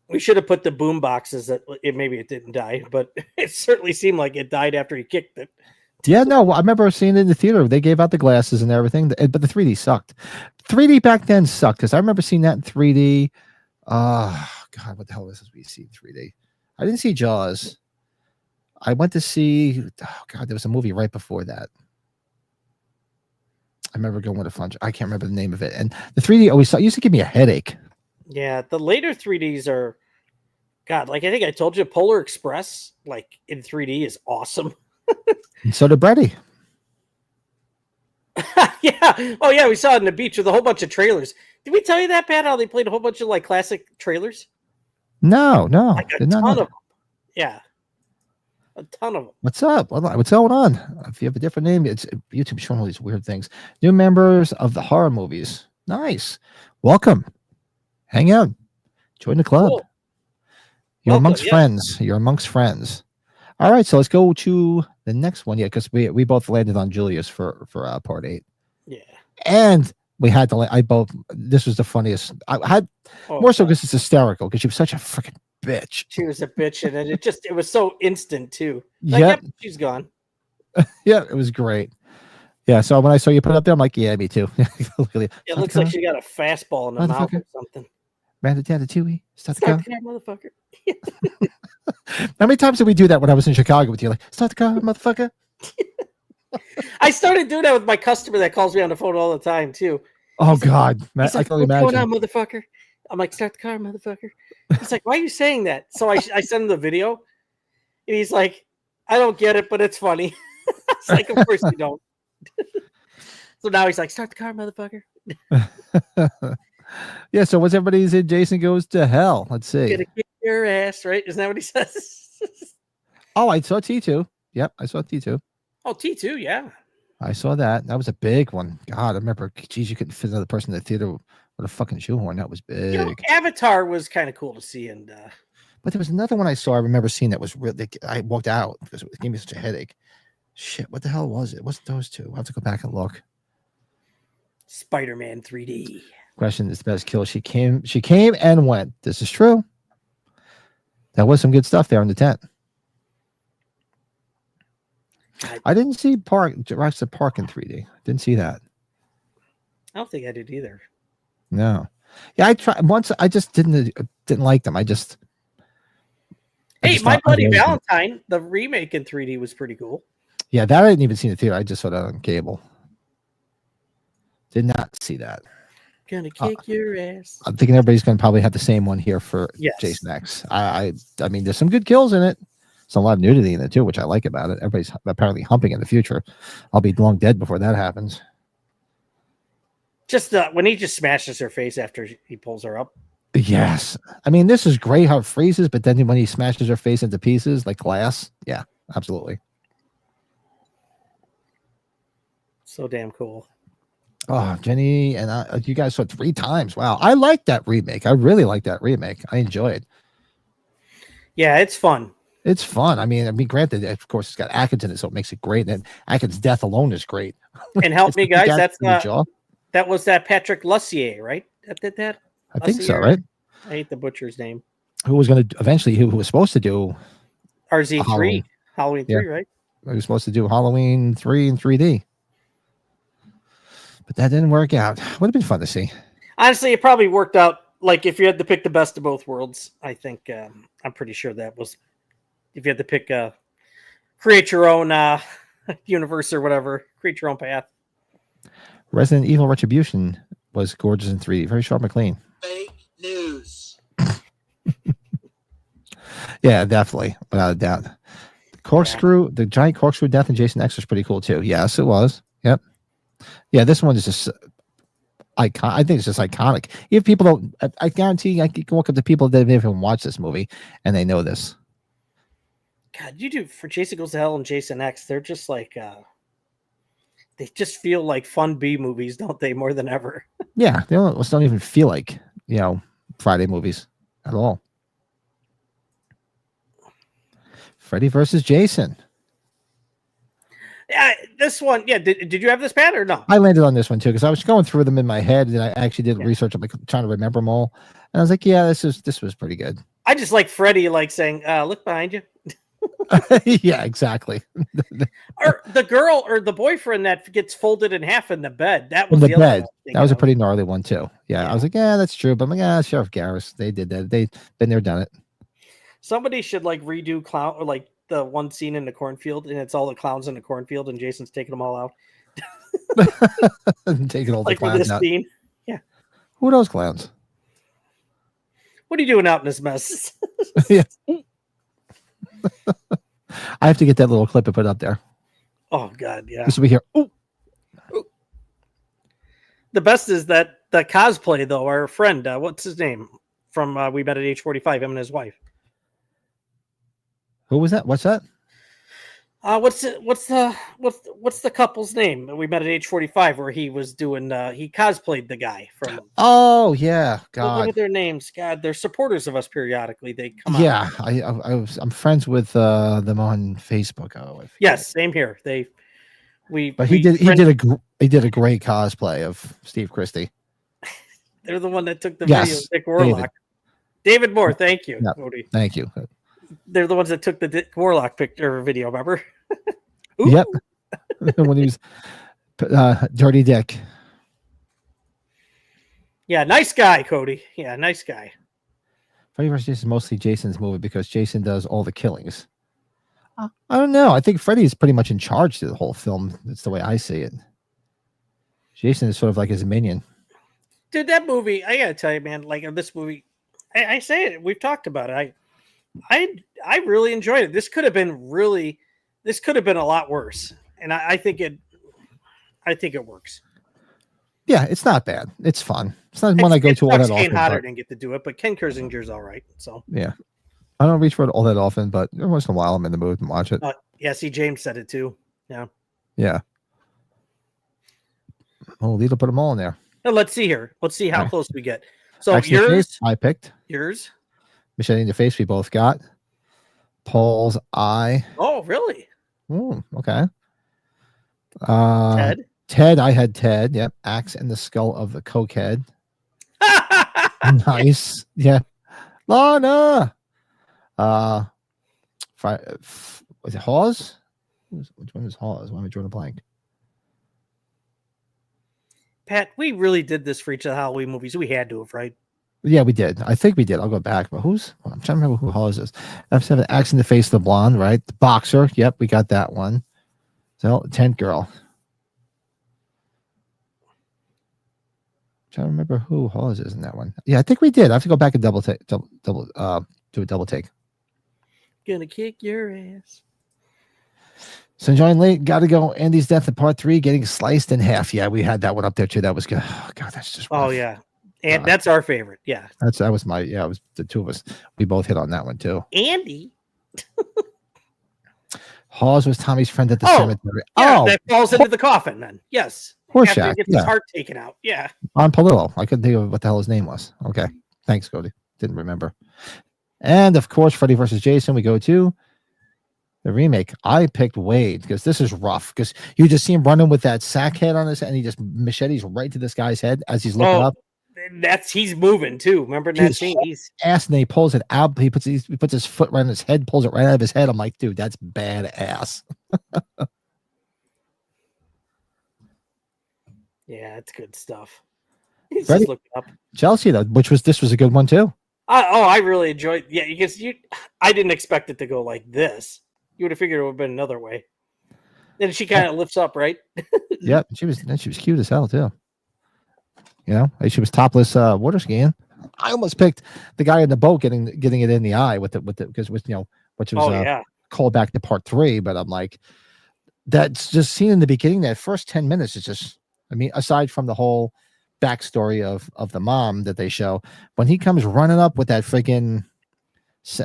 We should have put the boom boxes that maybe it didn't die, but it certainly seemed like it died after he kicked it. Yeah, no, I remember seeing it in the theater. They gave out the glasses and everything, but the 3D sucked. 3D back then sucked because I remember seeing that in 3D. God, what the hell was this we see in 3D? I didn't see Jaws. I went to see, there was a movie right before that. I remember going with a fun. I can't remember the name of it. And the 3D always used to give me a headache. Yeah, the later 3Ds are, God, like I think I told you, Polar Express, like in 3D is awesome. And so did Brady. Yeah. Oh, yeah. We saw it on the beach with a whole bunch of trailers. Did we tell you that, Pat? How they played a whole bunch of like classic trailers? No. Like a ton of them. Yeah. A ton of them. What's up? What's going on? If you have a different name, it's YouTube showing all these weird things. New members of the horror movies. Nice. Welcome. Hang out. Join the club. Cool. You're amongst friends. You're amongst friends. All right, so let's go to the next one. Yeah, because we both landed on Julius for part 8. Yeah, and we had to. This was the funniest. I had more so because it's hysterical because she was such a freaking bitch. She was a bitch, and it was so instant too. Like, yep. She's gone. Yeah, it was great. Yeah, so when I saw you put it up there, I'm like, yeah, me too. It looks like she got a fastball in the mouth or something. Ratatouille. Start the car, motherfucker. How many times did we do that when I was in Chicago with you? Like, start the car, motherfucker. I started doing that with my customer that calls me on the phone all the time too. Oh God, I can only imagine. What's going on, motherfucker? I'm like, start the car, motherfucker. He's like, why are you saying that? So I send him the video, and he's like, I don't get it, but it's funny. It's like, of course you don't. So now he's like, start the car, motherfucker. Yeah, so what's everybody's in Jason Goes to Hell? Let's see. Gonna kick your ass, right? Isn't that what he says? Oh, I saw T2. Yep, I saw T2. Oh, T2, yeah. I saw that. That was a big one. God, I remember. Geez, you couldn't fit another person in the theater with a fucking shoehorn. That was big. You know, Avatar was kind of cool to see, and but there was another one I saw. I remember seeing that was really. I walked out because it gave me such a headache. Shit, what the hell was it? It wasn't those two. I'll have to go back and look. Spider-Man 3D. Question is the best kill. She came and went. This is true. That was some good stuff there in the tent. I didn't see Jurassic Park in 3D. Didn't see that. I don't think I did either. No. Yeah, I tried once. I just didn't like them. Hey, My Bloody Valentine, the remake in 3D was pretty cool. Yeah, that I didn't even see in the theater. I just saw that on cable. Did not see that. Gonna kick your ass. I'm thinking everybody's going to probably have the same one here for Jason X. I mean, there's some good kills in it. There's a lot of nudity in it too, which I like about it. Everybody's apparently humping in the future. I'll be long dead before that happens. Just when he just smashes her face after he pulls her up. Yes. I mean, this is great how it freezes, but then when he smashes her face into pieces like glass, yeah, absolutely. So damn cool. Oh, Jenny and you guys saw it 3 times. Wow. I like that remake. I really like that remake. I enjoy it. Yeah, it's fun. It's fun. I mean, granted, of course, it's got Atkins in it, so it makes it great. And Atkins' death alone is great. And help me, guys. That was that Patrick Lussier, right? That did that. I think so, right? I hate the butcher's name. Who was going to eventually? Who was supposed to do RZ3, Halloween 3, right? He was supposed to do Halloween 3 in 3D. But that didn't work out. Would have been fun to see. Honestly, it probably worked out. Like if you had to pick the best of both worlds, I think I'm pretty sure that was. If you had to pick create your own universe or whatever, create your own path. Resident Evil Retribution was gorgeous in 3D. Very sharp and clean. Fake news. Yeah, definitely, without a doubt. The giant corkscrew death in Jason X was pretty cool too. Yes, it was. Yep. Yeah, this one is just icon. I think it's just iconic. If people don't, I guarantee I can walk up to people that haven't even watched this movie and they know this. God, you do for Jason Goes to Hell and Jason X. They're just like they just feel like fun B movies, don't they? More than ever. Yeah, they almost don't even feel like Friday movies at all. Freddy versus Jason. Yeah, this one. Yeah, did you have this, Pat, or no? I landed on this one too because I was going through them in my head, and I actually did research. I'm like trying to remember them all, and I was like, "Yeah, this was pretty good." I just like Freddy, like saying, "Look behind you." Yeah, exactly. Or the girl or the boyfriend that gets folded in half in the bed. That was the the bed. Other that was a pretty gnarly one too. Yeah, I was like, "Yeah, that's true." But I'm like, "Yeah, Sheriff Garris, they did that. They've been there, done it." Somebody should like redo clown or like the one scene in the cornfield, and it's all the clowns in the cornfield, and Jason's taking them all out. Taking all the like clowns this out. Scene. Yeah. Who are those clowns? What are you doing out in this mess? Yeah. I have to get that little clip and put it up there. Oh God, yeah. This will be here. Ooh. The best is that the cosplay though. Our friend, what's his name from We Met at Age 45? Him and his wife. Who was that? What's that? What's the couple's name? We Met at Age 45, where he was doing he cosplayed the guy from. Oh yeah, God. What are their names? God, they're supporters of us periodically. They come. Yeah, I'm friends with them on Facebook. Oh, yes, same here. He did a great cosplay of Steve Christie. They're the one that took the video of Dick Warlock. David Moore, thank you. Yeah, thank you. They're the ones that took the Dick Warlock picture video, remember? Yep. When he was Dirty Dick. Yeah, nice guy, Cody. Yeah, nice guy. Freddy vs. Jason is mostly Jason's movie because Jason does all the killings. I don't know. I think Freddy is pretty much in charge through the whole film. That's the way I see it. Jason is sort of like his minion. Dude, that movie, I gotta tell you, man, like this movie, I say it, we've talked about it. I really enjoyed it. This could have been a lot worse. And I think it works. Yeah, it's not bad. It's fun. It's not one I go to all that often. Kane Hodder didn't get to do it, but Ken Kersinger's all right. So yeah, I don't reach for it all that often, but every once in a while I'm in the mood and watch it. Yeah, see, James said it too. Yeah. Yeah. Oh, Lita put them all in there. Now, let's see here. Let's see how Right. close we get. So Axe in the yours, face, I picked. yours. Machete in the face, we both got. Paul's eye. Oh, really? Ooh, okay. Ted. Ted, I had Ted. Yep. Axe in the skull of the cokehead. Nice. Yeah. Lana. Was it Hawes? Which one is Hawes? Why am I drawing a blank? Pat, we really did this for each of the Halloween movies. We had to have, right? Yeah, we did. I think we did. I'll go back. But I'm trying to remember who Hawes is. F7, Axe in the face of the blonde, right? The boxer. Yep, we got that one. So, Tent Girl. Trying to remember who Hawes is in that one. Yeah, I think we did. I have to go back and do a double take. Gonna kick your ass. So enjoying late, gotta go. Andy's death in part 3, getting sliced in half. Yeah, we had that one up there too. That was good. Oh god, that's just rough. Oh yeah. And that's our favorite. Yeah. That was my it was the two of us. We both hit on that one too. Andy. Hawes was Tommy's friend at the cemetery. Yeah, that falls into the coffin then. Yes. Horseshack. After he gets his heart taken out. Yeah. On Palillo. I couldn't think of what the hell his name was. Okay. Thanks, Cody. Didn't remember. And of course, Freddy versus Jason, we go to the remake. I picked Wade because this is rough because you just see him running with that sack head on his head and he just machetes right to this guy's head as he's looking up. He's moving too. Remember that scene? He's ass and then he pulls it out. He puts his foot right on his head, pulls it right out of his head. I'm like, dude, that's badass. Yeah, it's good stuff. He's Freddy, just looking up. Chelsea though, this was a good one too. I really enjoyed. Yeah, because I didn't expect it to go like this. You would have figured it would have been another way. Then she kind of lifts up, right? Yep, she was cute as hell too. You know, she was topless water skiing. I almost picked the guy in the boat getting it in the eye with the because which was called back to part 3. But I'm like, that's just seen in the beginning. That first 10 minutes is just. I mean, aside from the whole backstory of the mom that they show, when he comes running up with that freaking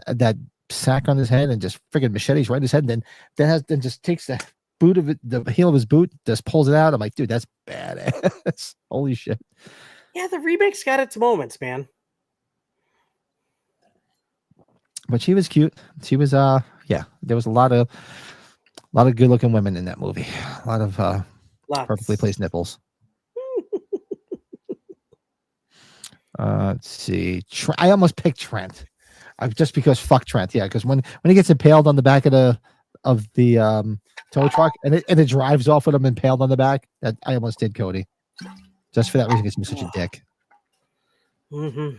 that sack on his head and just freaking machetes right in his head, and then just takes the boot of it, the heel of his boot, just pulls it out. I'm like, dude, that's badass. Holy shit. Yeah, the remake's got its moments, man. But she was cute. She was there was a lot of good looking women in that movie. A lot of perfectly placed nipples. Let's see. I almost picked Trent. Just because fuck Trent. Yeah, because when he gets impaled on the back of the tow truck and it drives off with him impaled on the back, that I almost did Cody. Just for that reason, because he's such a dick. Mm-hmm.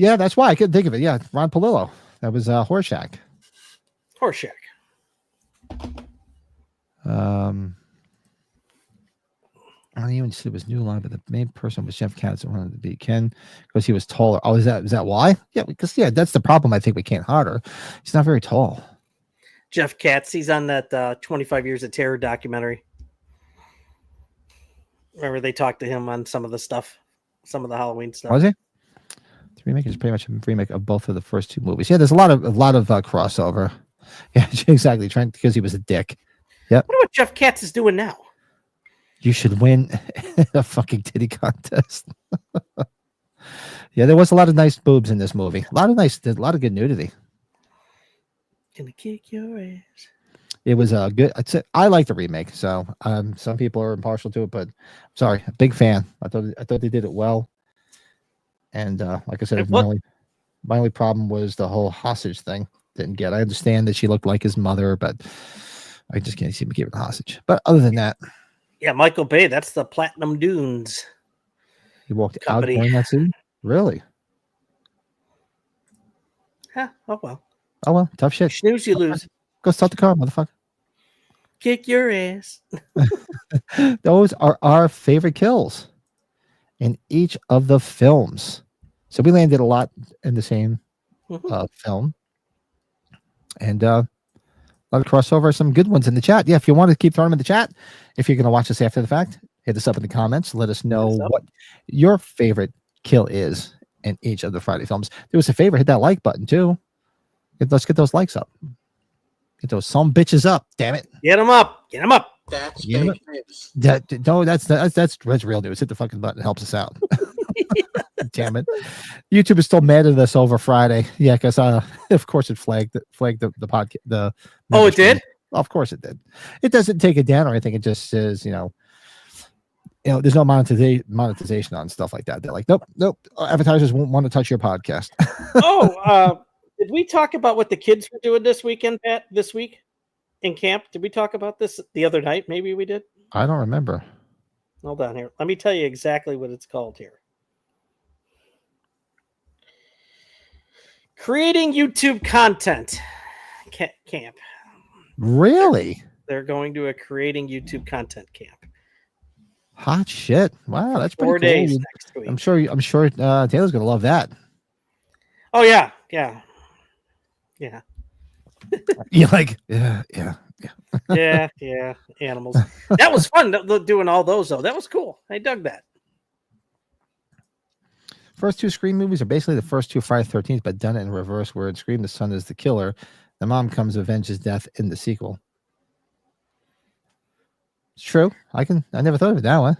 Yeah, that's why I couldn't think of it. Yeah, Ron Palillo. That was Horseshack. Horseshack. I don't even see it was New Line, but the main person was Jeff Katz that wanted to be Ken because he was taller. Oh, is that why? Yeah, because that's the problem. I think we can't harder. He's not very tall. Jeff Katz, he's on that 25 Years of Terror documentary. Remember they talked to him on some of the stuff, some of the Halloween stuff. Was he? The remake is pretty much a remake of both of the first 2 movies. Yeah, there's a lot of crossover. Yeah, exactly. Trent because he was a dick. Yep. I wonder what Jeff Katz is doing now. You should win a fucking titty contest. Yeah, there was a lot of nice boobs in this movie. A lot of good nudity. Gonna kick your ass. It was a good. I like the remake. So some people are impartial to it, but sorry, a big fan. I thought they did it well. And like I said, my only problem was the whole hostage thing. Didn't get. I understand that she looked like his mother, but I just can't see him giving a hostage. But other than that. Yeah, Michael Bay, that's the Platinum Dunes. He walked out during that scene? Really? Huh, oh well. Oh well, tough shit. Snooze, you lose. Go start the car, motherfucker. Kick your ass. Those are our favorite kills in each of the films. So we landed a lot in the same film. And a lot of crossover, some good ones in the chat. Yeah, if you want to keep throwing them in the chat, if you're going to watch this after the fact, hit us up in the comments. Let us know what your favorite kill is in each of the Friday films. Do us a favor, hit that like button too. Let's get those likes up. Get those some bitches up, damn it. Get them up. Get them up. That's You fake news. That's real news. Hit the fucking button. It helps us out. Damn it. YouTube is still mad at us over Friday. Yeah, because of course it flagged the podcast. Oh, it did? Of course it did. It doesn't take it down or anything. It just says, there's no monetization on stuff like that. They're like, nope. Advertisers won't want to touch your podcast. Did we talk about what the kids were doing this weekend, Pat? This week in camp? Did we talk about this the other night? Maybe we did. I don't remember. Hold on here. Let me tell you exactly what it's called here. Creating YouTube content camp. Really? They're going to a creating YouTube content camp. Hot shit! Wow, that's pretty 4 cool. days next week. I'm sure Taylor's gonna love that. Oh yeah. You're like, yeah. yeah. Animals. That was fun doing all those though. That was cool. I dug that. First two Scream movies are basically the first two Friday the 13th, but done in reverse. Where in Scream, the son is the killer. The mom comes to avenge his death in the sequel. It's true. I never thought of it that way.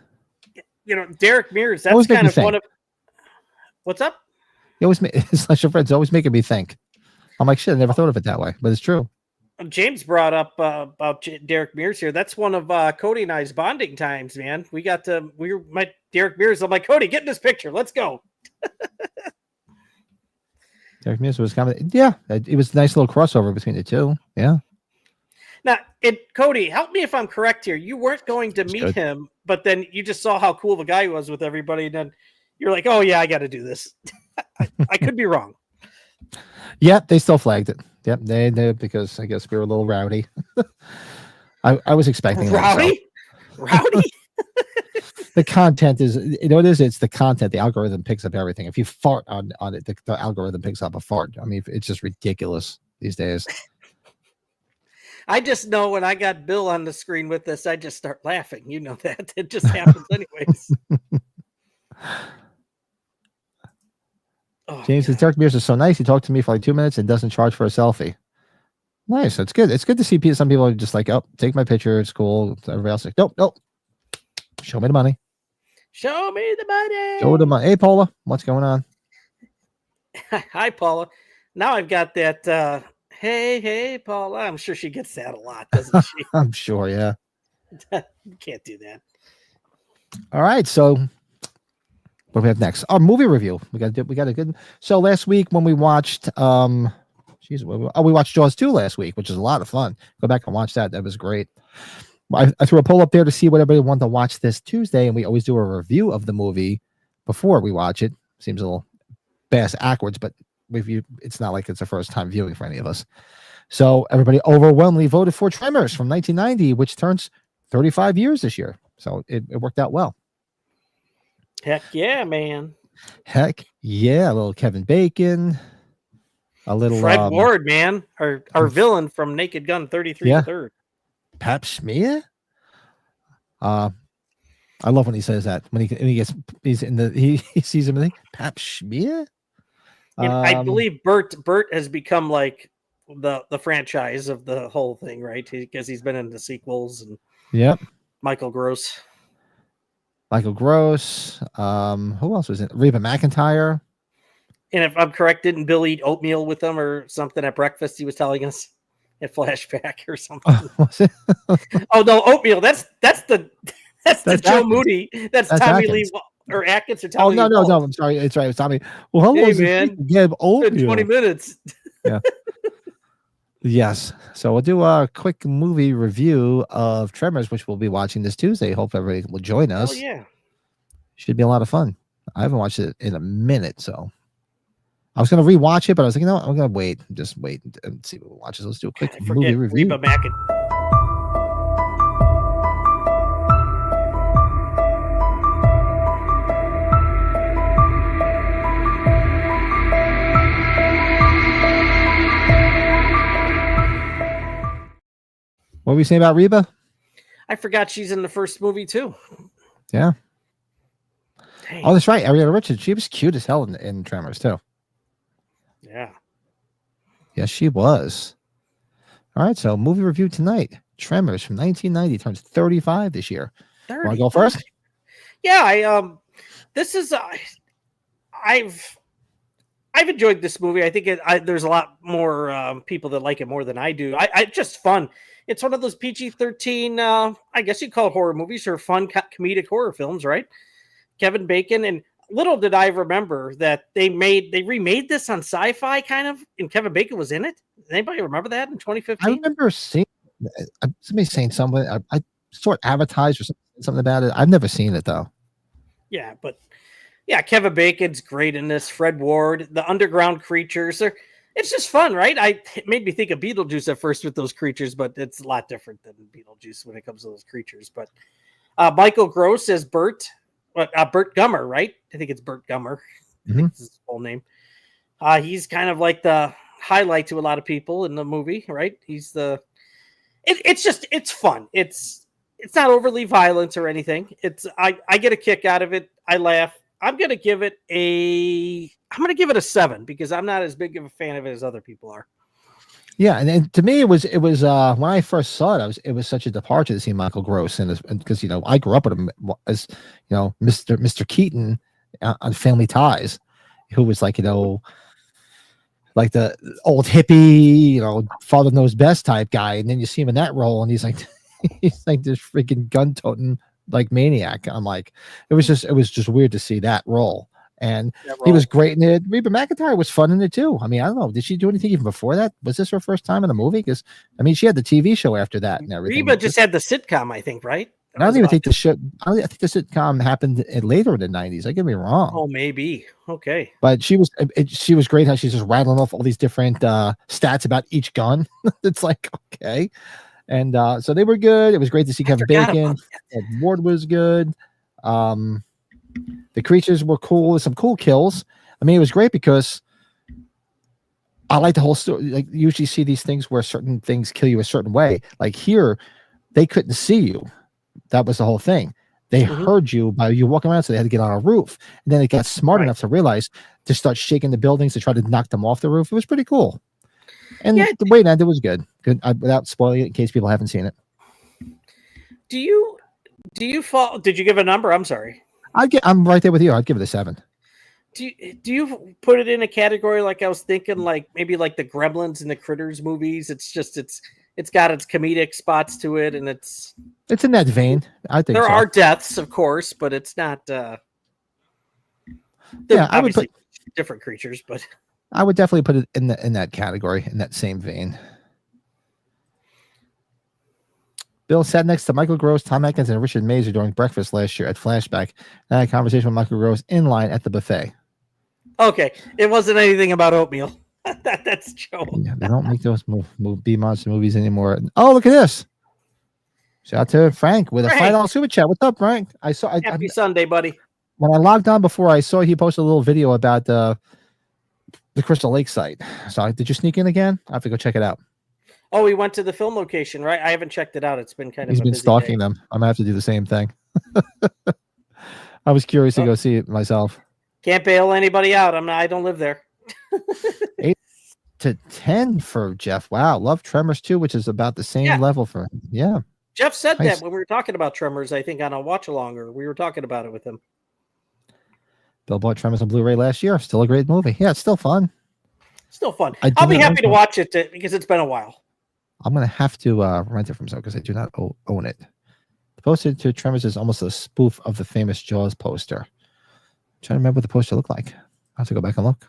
Derek Mears. That's kind of one of. What's up? Slasher friends always making me think. I'm like, shit, I never thought of it that way, but it's true. James brought up about Derek Mears here. That's one of Cody and I's bonding times, man. My Derek Mears. I'm like, Cody, get in this picture. Let's go. Derek Mears was kind of, yeah, it was a nice little crossover between the two. Yeah. Now, Cody, help me if I'm correct here. You weren't going to meet him, but then you just saw how cool the guy was with everybody, and then you're like, oh yeah, I got to do this. I could be wrong. Yeah, they still flagged it. Yep, they did because I guess we were a little rowdy. I was expecting rowdy. The content is, it is. It's the content. The algorithm picks up everything. If you fart on it, the algorithm picks up a fart. I mean, it's just ridiculous these days. I just know when I got Bill on the screen with this, I just start laughing. You know that. It just happens anyways. James says, Derek Mears is so nice. He talked to me for like 2 minutes and doesn't charge for a selfie. Nice. That's good. It's good to see some people are just like, oh, take my picture. It's cool. Everybody else is like, nope. Show me the money. Show me the money. Show the money. Hey, Paula, what's going on? Hi, Paula. Now I've got that. Hey, Paula. I'm sure she gets that a lot, doesn't she? I'm sure, yeah. You can't do that. All right, so what do we have next? Our movie review. We got a good. So last week when we watched, we watched Jaws 2 last week, which is a lot of fun. Go back and watch that. That was great. I threw a poll up there to see what everybody wanted to watch this Tuesday, and we always do a review of the movie before we watch it. Seems a little backwards, but it's not like it's a first time viewing for any of us. So everybody overwhelmingly voted for Tremors from 1990, which turns 35 years this year. So it worked out well. Heck yeah, man. Heck yeah. A little Kevin Bacon. A little Fred Ward, man. Our villain from Naked Gun 33 3rd. Pap Schmear. I love when he says that. When he sees him and think, Pap Schmear? I believe Bert has become like the franchise of the whole thing, right? Because he's been in the sequels and Michael Gross. Who else was in? Reba McEntire. And if I'm correct, didn't Bill eat oatmeal with them or something at breakfast? He was telling us at Flashback or something. Oh no, oatmeal. That's the Joe Moody. That's Tommy Lee or Atkins or Tommy. No. I'm sorry. It's right. It's Tommy. Well, hello, man. Give oatmeal. 20 minutes. Yeah. Yes. So we'll do a quick movie review of Tremors, which we'll be watching this Tuesday. Hope everybody will join us. Oh yeah. Should be a lot of fun. I haven't watched it in a minute, so I was going to rewatch it, but I was like, I'm going to wait and see what we watch. Let's do a quick movie review. Reba McEntire. What were you saying about Reba? I forgot she's in the first movie too. Yeah. Dang. Oh, that's right. Ariana Richards. She was cute as hell in Tremors too. Yeah. Yes, she was. All right. So movie review tonight. Tremors from 1990 turns 35 this year. Want to go 35. first? Yeah, this is I've enjoyed this movie. I think there's a lot more people that like it more than I do. I just fun. It's one of those PG-13, I guess you'd call it horror movies or fun comedic horror films, right? Kevin Bacon, and little did I remember that they remade this on Sci-Fi, kind of, and Kevin Bacon was in it. Anybody remember that in 2015? I remember seeing somebody saying something. I saw it advertised or something about it. I've never seen it though. Yeah, but yeah, Kevin Bacon's great in this. Fred Ward, the underground creatures. It's just fun, right? It made me think of Beetlejuice at first with those creatures, but it's a lot different than Beetlejuice when it comes to those creatures. But Michael Gross as Bert Gummer, right? I think it's Bert Gummer. I think that's his full name. He's kind of like the highlight to a lot of people in the movie, right? He's it's fun. It's not overly violent or anything. I get a kick out of it. I laugh. I'm gonna give it a 7 because I'm not as big of a fan of it as other people are. Yeah, and to me, it was when I first saw it, it was such a departure to see Michael Gross and because I grew up with him as Mr. Keaton on Family Ties, who was like like the old hippie father knows best type guy, and then you see him in that role, and he's like this freaking gun toting like maniac. I'm like, it was just weird to see that role. And he was great in it. Reba McEntire was fun in it too. I mean, I don't know. Did she do anything even before that? Was this her first time in a movie? Because I mean, she had the TV show after that and everything. Reba just had the sitcom, I think, right? I don't even think the show. I think the sitcom happened later in the '90s. I get me wrong. Oh, maybe. Okay. But she was great. How she's just rattling off all these different stats about each gun. It's like, okay. And so they were good. It was great to see Kevin Bacon. Ward was good. The creatures were cool. Some cool kills. I mean, it was great because I like the whole story. Like, you usually see these things where certain things kill you a certain way. Like here, they couldn't see you. That was the whole thing. They heard you by you walking around, so they had to get on a roof. And then they got smart enough to realize to start shaking the buildings to try to knock them off the roof. It was pretty cool. And the way it ended was good. Good, without spoiling it in case people haven't seen it. Do you fall? Did you give a number? I'm sorry. I'm right there with you. I'd give it a 7. Do you put it in a category like I was thinking, like maybe like the Gremlins and the Critters movies? It's got its comedic spots to it, and it's in that vein. I think there are deaths, of course, but it's not. I would put different creatures, but I would definitely put it in that category, in that same vein. Bill sat next to Michael Gross, Tom Atkins, and Richard Mazer during breakfast last year at Flashback. And I had a conversation with Michael Gross in line at the buffet. Okay, it wasn't anything about oatmeal. That's Joe. Yeah, they don't make those B-monster movies anymore. Oh, look at this! Shout out to Frank with a $5 super chat. What's up, Frank? Happy Sunday, buddy. When I logged on before, I saw he posted a little video about the Crystal Lake site. So did you sneak in again? I have to go check it out. Oh, we went to the film location, right? I haven't checked it out. It's been kind of. He's been stalking them. I'm gonna have to do the same thing. I was curious to go see it myself. Can't bail anybody out. I don't live there. 8 to 10 for Jeff. Wow, love Tremors 2, which is about the same level for him. Yeah. Jeff said that when we were talking about Tremors, I think on a watch along, or we were talking about it with him. Bill bought Tremors on Blu-ray last year. Still a great movie. Yeah, it's still fun. Still fun. I'll be happy to watch it because it's been a while. I'm going to have to rent it from someone because I do not own it. The poster to Tremors is almost a spoof of the famous Jaws poster. I'm trying to remember what the poster looked like. I'll have to go back and look.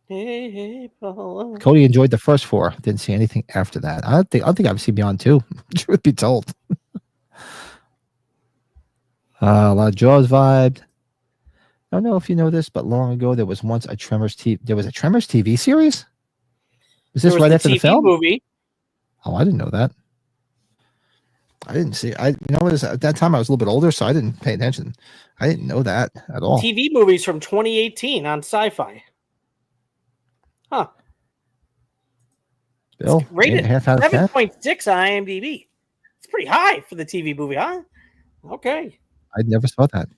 Hey, Paula. Cody enjoyed the first 4. Didn't see anything after that. I don't think I've seen Beyond 2. Truth be told. A lot of Jaws vibe. I don't know if you know this, but long ago there was once a Tremors TV series. Was this right after the film? Movie. Oh, I didn't know that. I didn't see. At that time I was a little bit older, so I didn't pay attention. I didn't know that at all. TV movies from 2018 on Sci-Fi. Huh. Bill, rated 7.6 on IMDb. It's pretty high for the TV movie, huh? Okay. I never saw that.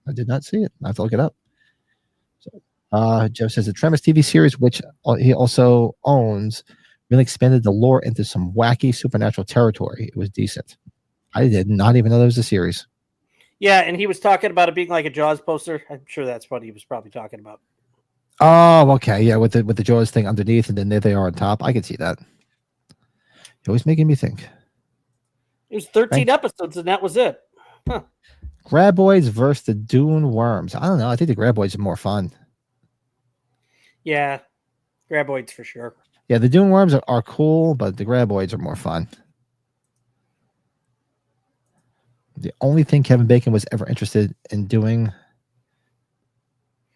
I did not see it. I have to look it up. So, Jeff says the Tremors TV series, which he also owns, really expanded the lore into some wacky supernatural territory. It was decent. I did not even know there was a series. Yeah, and he was talking about it being like a Jaws poster. I'm sure that's what he was probably talking about. Oh, okay, yeah, with the Jaws thing underneath, and then there they are on top. I can see that. You're always making me think. It was 13 episodes, and that was it. Huh. Graboids versus the Dune Worms. I don't know. I think the Graboids are more fun. Yeah, Graboids for sure. Yeah, the Dune Worms are cool, but the Graboids are more fun. The only thing Kevin Bacon was ever interested in doing.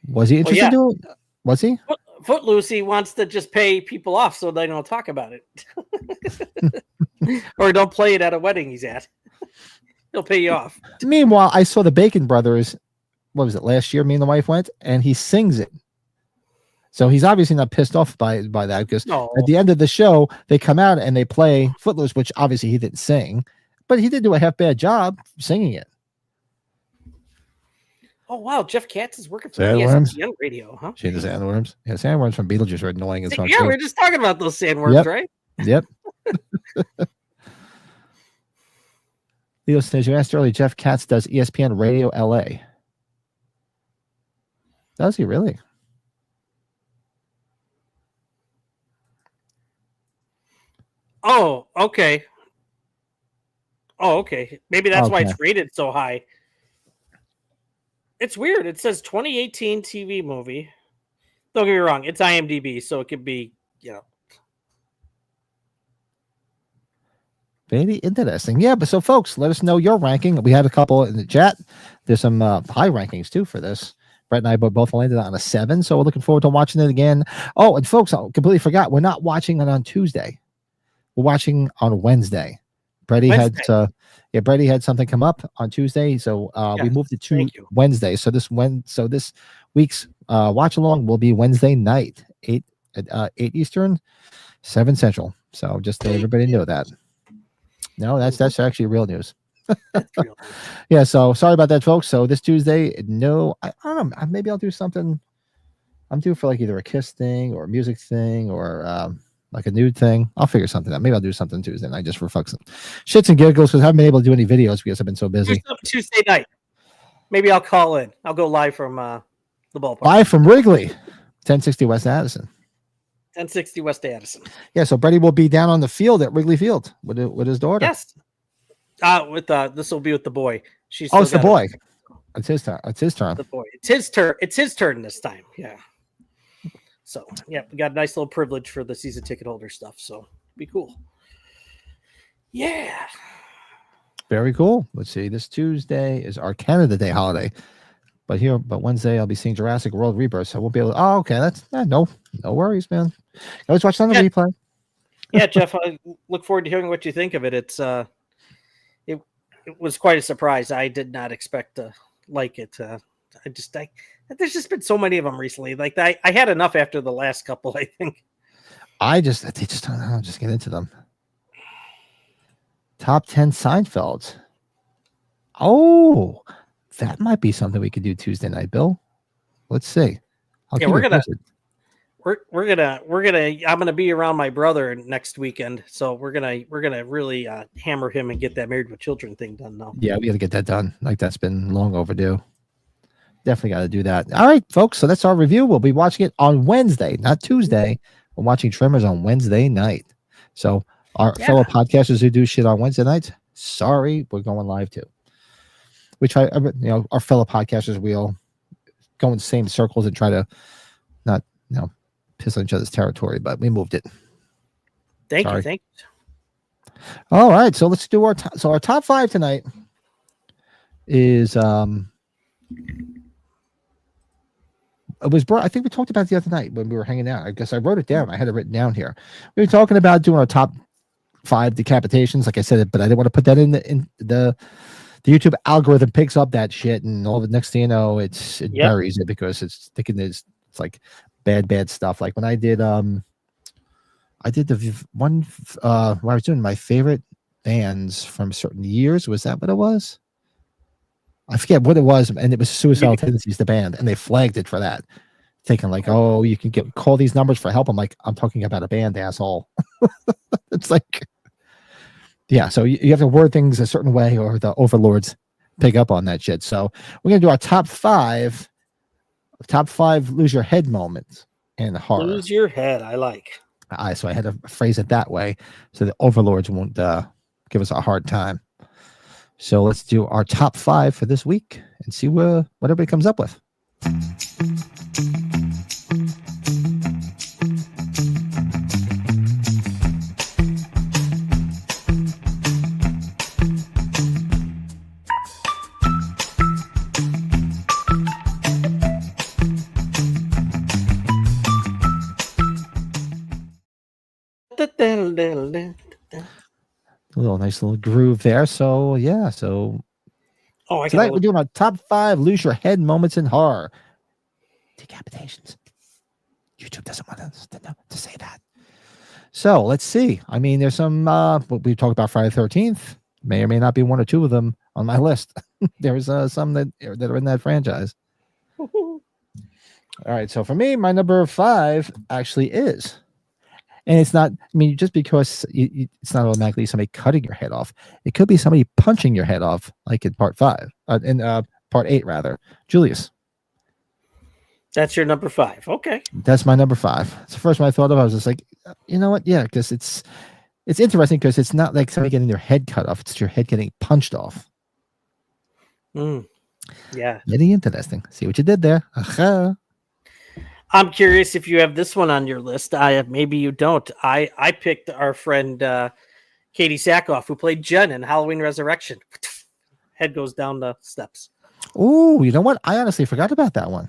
Was he interested in doing? Was he? Footloose, he wants to just pay people off so they don't talk about it. Or don't play it at a wedding he's at. He'll pay you off. Meanwhile, I saw the Bacon Brothers, what was it, last year? Me and the wife went, and he sings it. So he's obviously not pissed off by that, because at the end of the show, they come out and they play Footloose, which obviously he didn't sing, but he did do a half bad job singing it. Oh, wow. Jeff Katz is working for Sandworms? ESPN Radio, huh? She the Sandworms. Yeah, Sandworms from Beetlejuice are annoying as fuck. Yeah, we were just talking about those Sandworms, right? Yep. Leo says, you asked earlier, Jeff Katz does ESPN Radio LA. Does he really? Oh, okay. Oh, okay. Maybe that's why it's rated so high. It's weird. It says 2018 TV movie. Don't get me wrong. It's IMDb, so it could be, Very interesting. Yeah, but so folks, let us know your ranking. We had a couple in the chat. There's some high rankings too for this. Brett and I both landed on a 7, so we're looking forward to watching it again. Oh, and folks, I completely forgot. We're not watching it on Tuesday. We're watching on Wednesday. Brady had something come up on Tuesday, so we moved it to Wednesday. So this week's watch along will be Wednesday night, 8 Eastern, 7 Central. So just to let everybody know that. No, that's actually real news. Yeah, so sorry about that, folks. So this Tuesday, no, I don't know. Maybe I'll do something. I'm due for like either a kiss thing or a music thing or like a nude thing. I'll figure something out. Maybe I'll do something Tuesday night just for fucks and shits and giggles, because I haven't been able to do any videos because I've been so busy. Tuesday night. Maybe I'll call in. I'll go live from the ballpark. Live from Wrigley, 1060 West Addison. 1060 West Addison. Yeah, so Brady will be down on the field at Wrigley Field with his daughter. Yes. This will be with the boy. It's the boy. It's his turn. It's his turn. The boy. It's his turn. It's his turn this time. Yeah. So yeah, we got a nice little privilege for the season ticket holder stuff. So be cool. Yeah. Very cool. Let's see. This Tuesday is our Canada Day holiday. But Wednesday I'll be seeing Jurassic World Rebirth, so I won't be able to. Oh, okay. That's no worries, man. Always watch on the replay. Yeah, Jeff, I look forward to hearing what you think of it. It's it was quite a surprise. I did not expect to like it. There's just been so many of them recently. Like I had enough after the last couple, I think. They just don't know. Just get into them. Top 10 Seinfeld. Oh, that might be something we could do Tuesday night, Bill. Let's see. I'm gonna be around my brother next weekend, so we're gonna really hammer him and get that Married with Children thing done now. Yeah, we got to get that done. Like that's been long overdue. Definitely got to do that. All right, folks. So that's our review. We'll be watching it on Wednesday, not Tuesday. We're watching Tremors on Wednesday night. So our fellow podcasters who do shit on Wednesday nights, sorry, we're going live too. We try, our fellow podcasters, we all go in the same circles and try to not, piss on each other's territory, but we moved it. Thank you. All right, so let's do our top 5 tonight is it was brought. I think we talked about it the other night when we were hanging out. I guess I wrote it down. I had it written down here. We were talking about doing our top 5 decapitations, like I said, but I didn't want to put that in the YouTube algorithm picks up that shit, and all the next thing you know, it buries it because it's thinking it's like bad stuff. Like when I did the one where I was doing my favorite bands from certain years. Was that what it was? I forget what it was, and it was Suicidal Tendencies, the band, and they flagged it for that. thinking like, oh, you can call these numbers for help. I'm like, I'm talking about a band, asshole. It's like, yeah. So you have to word things a certain way, or the overlords pick up on that shit. So we're gonna do our top five lose your head moments in horror. Lose your head. I like. So I had to phrase it that way so the overlords won't give us a hard time. So let's do our top 5 for this week and see what everybody comes up with. A little nice little groove there. So yeah, tonight we're doing our top 5 lose your head moments in horror. Decapitations. YouTube doesn't want us to say that. So let's see. I mean, there's some we talked about Friday the 13th. May or may not be one or two of them on my list. There's some that are in that franchise. All right. So for me, my number 5 actually is. And it's not, I mean, just because it's not automatically somebody cutting your head off. It could be somebody punching your head off, like in part 8, rather. Julius. That's your number 5. Okay. That's my number 5. It's the first one I thought of. I was just like, you know what? Yeah, because it's interesting because it's not like somebody getting their head cut off. It's your head getting punched off. Yeah. Very interesting. See what you did there. Aha. I'm curious if you have this one on your list. I have. Maybe you don't. I picked our friend Katie Sackhoff, who played Jen in Halloween Resurrection. Head goes down the steps. Oh, you know what? I honestly forgot about that one.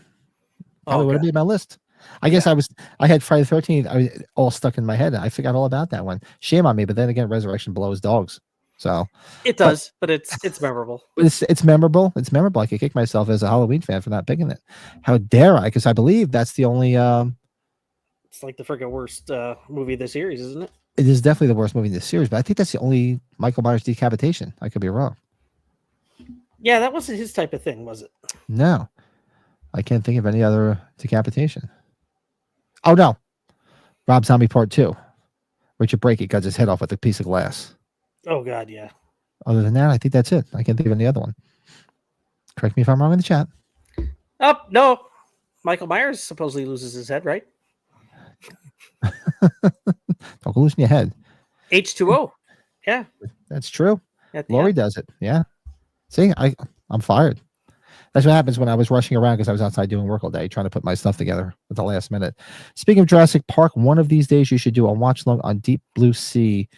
Probably would have been my list. I guess I had Friday the 13th. I was all stuck in my head. I forgot all about that one. Shame on me. But then again, Resurrection blows dogs. So it does, but it's memorable. It's memorable. It's memorable. I could kick myself as a Halloween fan for not picking it. How dare I? Because I believe that's the only. It's like the freaking worst movie of the series, isn't it? It is definitely the worst movie in the series, but I think that's the only Michael Myers decapitation. I could be wrong. Yeah, that wasn't his type of thing, was it? No, I can't think of any other decapitation. Oh no, Rob Zombie Part 2. Richard Brake cuts his head off with a piece of glass. Oh, God, yeah. Other than that, I think that's it. I can't think of any other one. Correct me if I'm wrong in the chat. Oh, no. Michael Myers supposedly loses his head, right? Don't go losing your head. H2O. Yeah. That's true. Lori does it. Yeah. See, I'm fired. That's what happens when I was rushing around because I was outside doing work all day, trying to put my stuff together at the last minute. Speaking of Jurassic Park, one of these days you should do a watch along on Deep Blue Sea,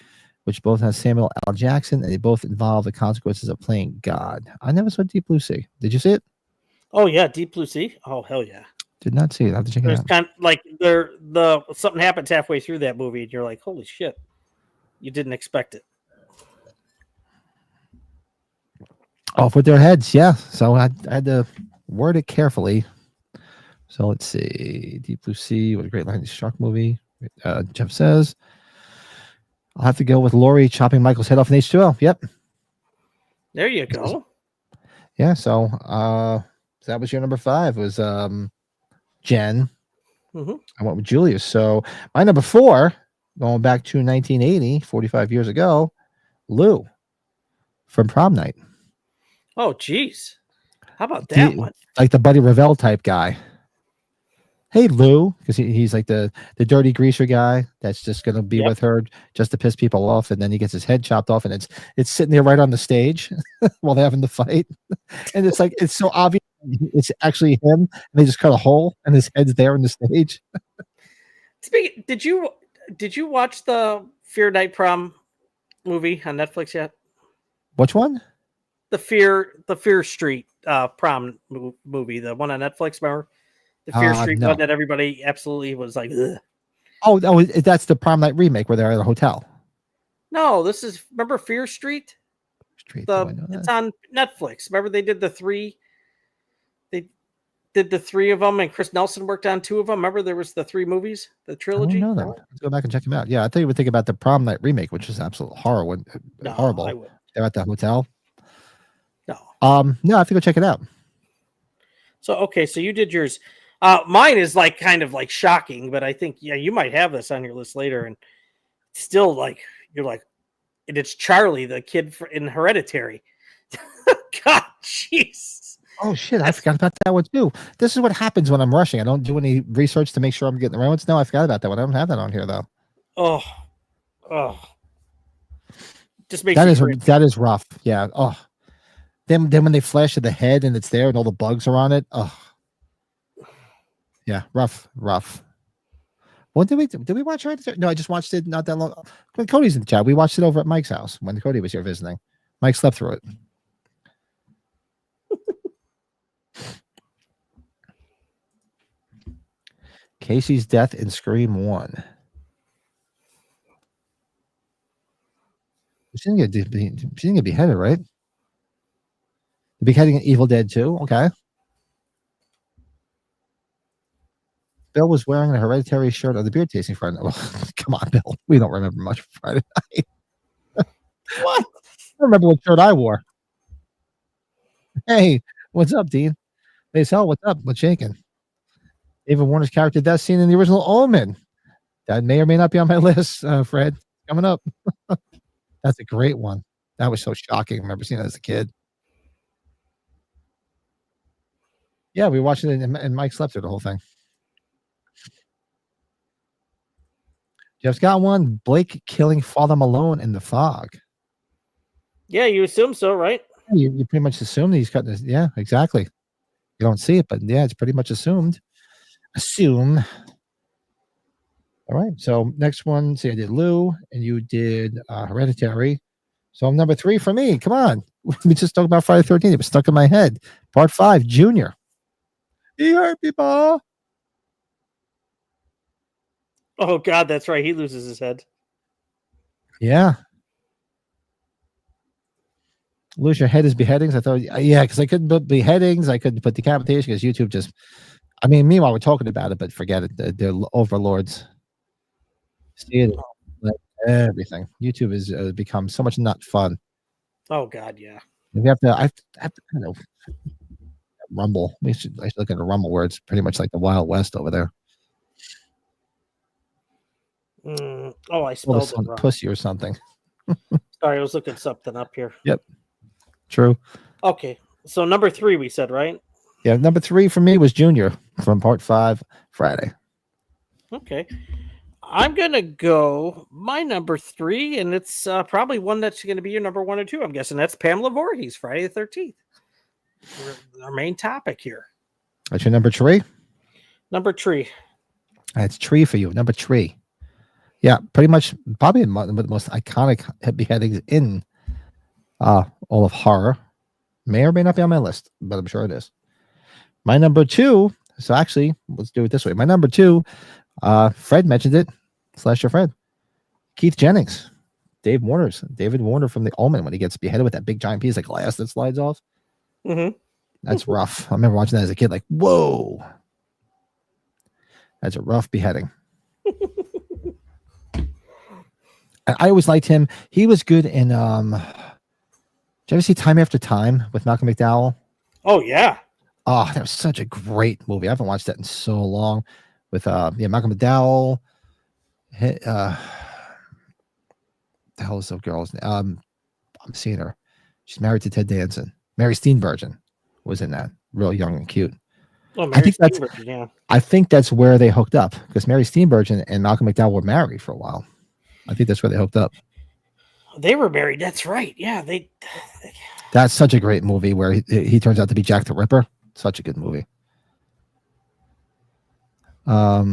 which both has Samuel L. Jackson, and they both involve the consequences of playing God. I never saw Deep Blue Sea. Did you see it? Oh, yeah. Deep Blue Sea. Oh, hell yeah. Did not see it. I have to check it out. Kind of like something happens halfway through that movie, and you're like, holy shit. You didn't expect it. Off with their heads, yeah. So I had to word it carefully. So let's see. Deep Blue Sea, what a great lightning shark movie. Jeff says, I'll have to go with Lori chopping Michael's head off in H2O. Yep. There you go. Yeah, so that was your number 5. It was Jen. Mm-hmm. I went with Julius. So my number 4, going back to 1980, 45 years ago, Lou from Prom Night. Oh, geez. How about that one? Like the Buddy Revell type guy. Hey, Lou, because he's like the dirty greaser guy that's just going to be with her just to piss people off, and then he gets his head chopped off, and it's sitting there right on the stage while they're having the fight, and it's like it's so obvious it's actually him, and they just cut a hole, and his head's there on the stage. Speaking, did you watch the Fear Night Prom movie on Netflix yet? Which one? The Fear Street prom movie, the one on Netflix, remember? The Fear Street one that everybody absolutely was like, ugh. Oh, that's the Prom Night remake where they're at a hotel. No, this is, remember Fear Street? It's on Netflix. Remember they did the 3 of them, and Chris Nelson worked on 2 of them. Remember there was the 3 movies, the trilogy? I don't know that. Let's go back and check them out. Yeah, I thought you would think about the Prom Night remake, which is absolute horror. Horrible. They're at the hotel. No. No, I have to go check it out. So, okay, so you did yours. Mine is like kind of like shocking, but I think you might have this on your list later, and still like you're like, and it's Charlie, the kid in Hereditary. God, jeez. Oh shit! I forgot about that one too. This is what happens when I'm rushing. I don't do any research to make sure I'm getting the right ones. No, I forgot about that one. I don't have that on here though. Oh, just makes that is rough. Yeah. Oh, then when they flash at the head and it's there and all the bugs are on it. Oh, yeah, rough. What did we watch right? No, I just watched it not that long. When Cody's in the chat, we watched it over at Mike's house when Cody was here visiting. Mike slept through it. Casey's death in Scream 1. She didn't get beheaded, right? The beheading in Evil Dead 2? Okay. Bill was wearing a Hereditary shirt on the beer tasting Friday night. Come on, Bill. We don't remember much from Friday night. What? I remember what shirt I wore. Hey, what's up, Dean? Hey, Sal, what's up? What's shaking? David Warner's character death scene in the original Omen. That may or may not be on my list, Fred. Coming up. That's a great one. That was so shocking. I remember seeing that as a kid. Yeah, we watched it and Mike slept through the whole thing. Jeff's got one. Blake killing Father Malone in the fog. Yeah, you assume so, right? You pretty much assume that he's cutting his. Yeah, exactly. You don't see it, but yeah, it's pretty much assumed. Assume. All right. So next one, see, I did Lou, and you did Hereditary. So number 3 for me. Come on. We just talked about Friday the 13th. It was stuck in my head. Part 5, Junior. He hurt people. Oh God, that's right. He loses his head. Yeah. Lose your head is beheadings. I thought, yeah, because I couldn't put beheadings. I couldn't put decapitation because YouTube just. I mean, meanwhile, we're talking about it, but forget it. They're overlords. See it, like everything. YouTube has become so much not fun. Oh God, yeah. We have to. I have to kind of Rumble. I should look at a Rumble where it's pretty much like the Wild West over there. Oh, I spelled it wrong. Pussy or something. Sorry, I was looking something up here. Yep. True. Okay, so number 3 we said, right? Yeah, number 3 for me was Junior from Part 5, Friday. Okay. I'm going to go my number 3, and it's probably one that's going to be your number 1 or 2, I'm guessing. That's Pamela Voorhees, Friday the 13th. Our main topic here. That's your number 3? Number 3. That's 3 for you. Number 3. Yeah, pretty much probably one of the most iconic beheadings in all of horror. May or may not be on my list, but I'm sure it is. My number 2, so actually, let's do it this way. My number 2, Fred mentioned it, Slasher Fred. Keith Jennings. David Warner from the Omen when he gets beheaded with that big giant piece of glass that slides off. Mm-hmm. That's rough. I remember watching that as a kid, like, whoa. That's a rough beheading. I always liked him. He was good in did you ever see Time After Time with Malcolm McDowell? Oh yeah. Oh, that was such a great movie. I haven't watched that in so long. With Malcolm McDowell. The hell is the girl's name? I'm seeing her. She's married to Ted Danson. Mary Steenburgen was in that. Real young and cute. Oh, Mary Steenburgen, yeah. I think that's where they hooked up because Mary Steenburgen and Malcolm McDowell were married for a while. I think that's where they hooked up. They were married. That's right. Yeah, they. That's such a great movie where he turns out to be Jack the Ripper. Such a good movie. What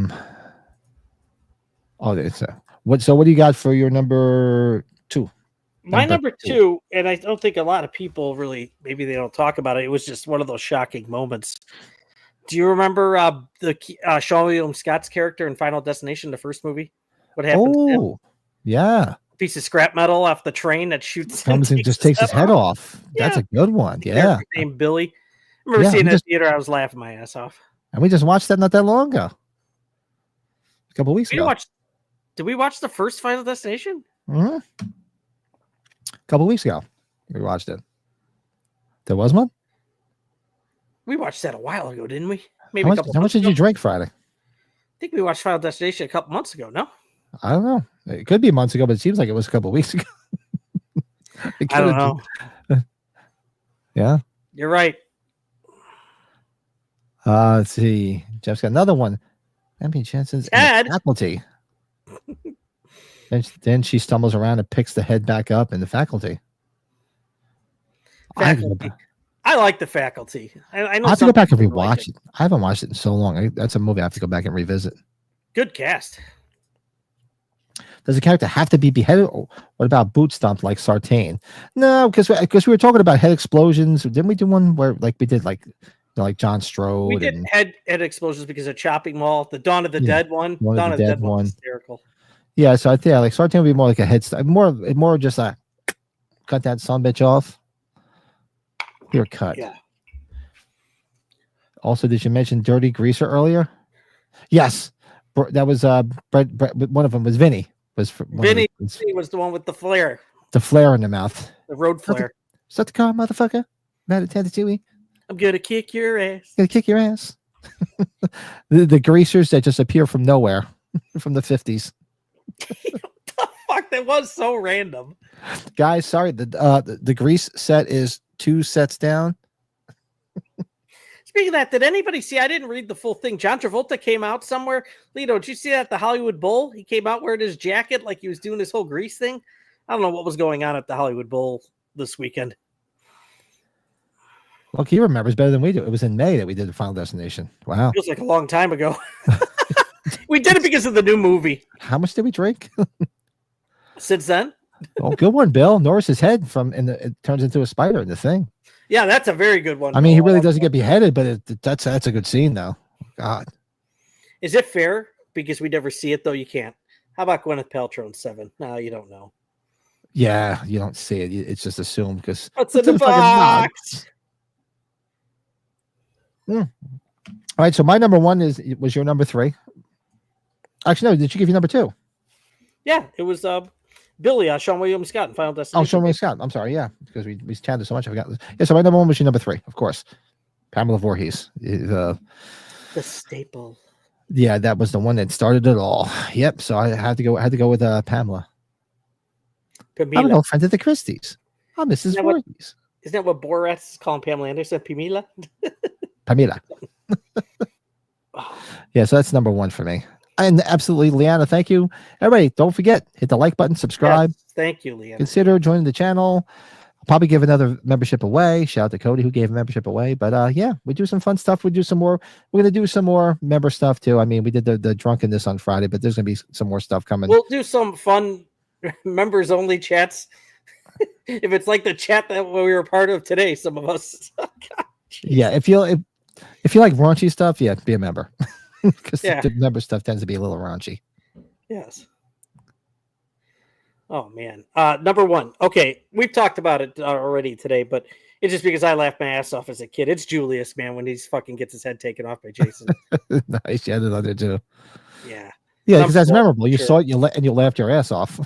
do you got for your number 2? My number 2, and I don't think a lot of people really, maybe they don't talk about it. It was just one of those shocking moments. Do you remember the Sean William Scott's character in Final Destination, the first movie? What happened to him? Yeah. Piece of scrap metal off the train that shoots comes and just takes his head off. Yeah. That's a good one. Yeah. Named Billy. I remember seeing that in the theater. I was laughing my ass off. And we just watched that not that long ago. A couple weeks ago. Did we watch the first Final Destination? Mm-hmm. A couple weeks ago. We watched it. There was one? We watched that a while ago, didn't we? maybe a couple. How much did you drink Friday? I think we watched Final Destination a couple months ago. No, I don't know. It could be months ago, but it seems like it was a couple weeks ago. I don't know. Yeah, you're right. Let's see. Jeff's got another one. Emmy Jensen's in the faculty. Then she stumbles around and picks the head back up in the faculty. I like the faculty. I know I have to go back and rewatch it. I haven't watched it in so long. That's a movie I have to go back and revisit. Good cast. Does the character have to be beheaded? Or what about boot stomped like Sartain? No, because we were talking about head explosions. Didn't we do one where like we did like John Strode? We did head explosions because of Chopping Mall. The Dawn of the Dead one. Dawn of the Dead one. Hysterical. Yeah, so I think like Sartain would be more like a head more just like cut that son bitch off. Clear cut. Yeah. Also, did you mention Dirty Greaser earlier? Yes, that was one of them was Vinny. Vinny was the one with the flare. The flare in the mouth. The road flare. Is that the car, motherfucker? Ratatouille. I'm gonna kick your ass. Gonna kick your ass. the greasers that just appear from nowhere, from the 50s. The fuck, that was so random. Guys, sorry. The grease set is 2 sets down. Speaking of that, did anybody see? I didn't read the full thing. John Travolta came out somewhere. Lito, did you see that at the Hollywood Bowl? He came out wearing his jacket like he was doing his whole grease thing. I don't know what was going on at the Hollywood Bowl this weekend. Look, he remembers better than we do. It was in May that we did the Final Destination. Wow. Feels like a long time ago. We did it because of the new movie. How much did we drink? Since then? Oh, good one, Bill. Norris's head it turns into a spider in the thing. Yeah, that's a very good one. I mean, he really doesn't get beheaded, but that's a good scene, though. God. Is it fair? Because we never see it, though. You can't. How about Gwyneth Paltrow in 7? No, you don't know. Yeah, you don't see it. It's just assumed because what's in the box? All right, so my number 1 was your number 3. Actually, no. Did you give you number 2? Yeah, it was Billy, Sean William Scott in Final Destination. Oh, Sean William Scott. I'm sorry. Yeah, because we chatted so much, I forgot. Yeah, so my number 1 was your number 3, of course. Pamela Voorhees. The staple. Yeah, that was the one that started it all. Yep. So I had to go with Pamela. I'm an old friend of the Christies. I'm Mrs. Voorhees. Isn't that what Borat's calling Pamela Anderson? Pamela? Pamela. Yeah, so that's number 1 for me. And absolutely, Leanna, thank you. Everybody, don't forget, hit the like button, subscribe. Yes, thank you, Leanna. Consider joining the channel. I'll probably give another membership away. Shout out to Cody who gave a membership away. But yeah, we do some fun stuff. We do some more. We're going to do some more member stuff too. I mean, we did the drunkenness on Friday, but there's going to be some more stuff coming. We'll do some fun members only chats. If it's like the chat that we were part of today, some of us. God, yeah, if you like raunchy stuff, yeah, be a member. Because the member stuff tends to be a little raunchy. Yes. Oh man. Number 1. Okay, we've talked about it already today, but it's just because I laughed my ass off as a kid. It's Julius, man, when he fucking gets his head taken off by Jason. Nice, yeah, I did too. Yeah. Yeah, because that's memorable. You saw it, and you laughed your ass off.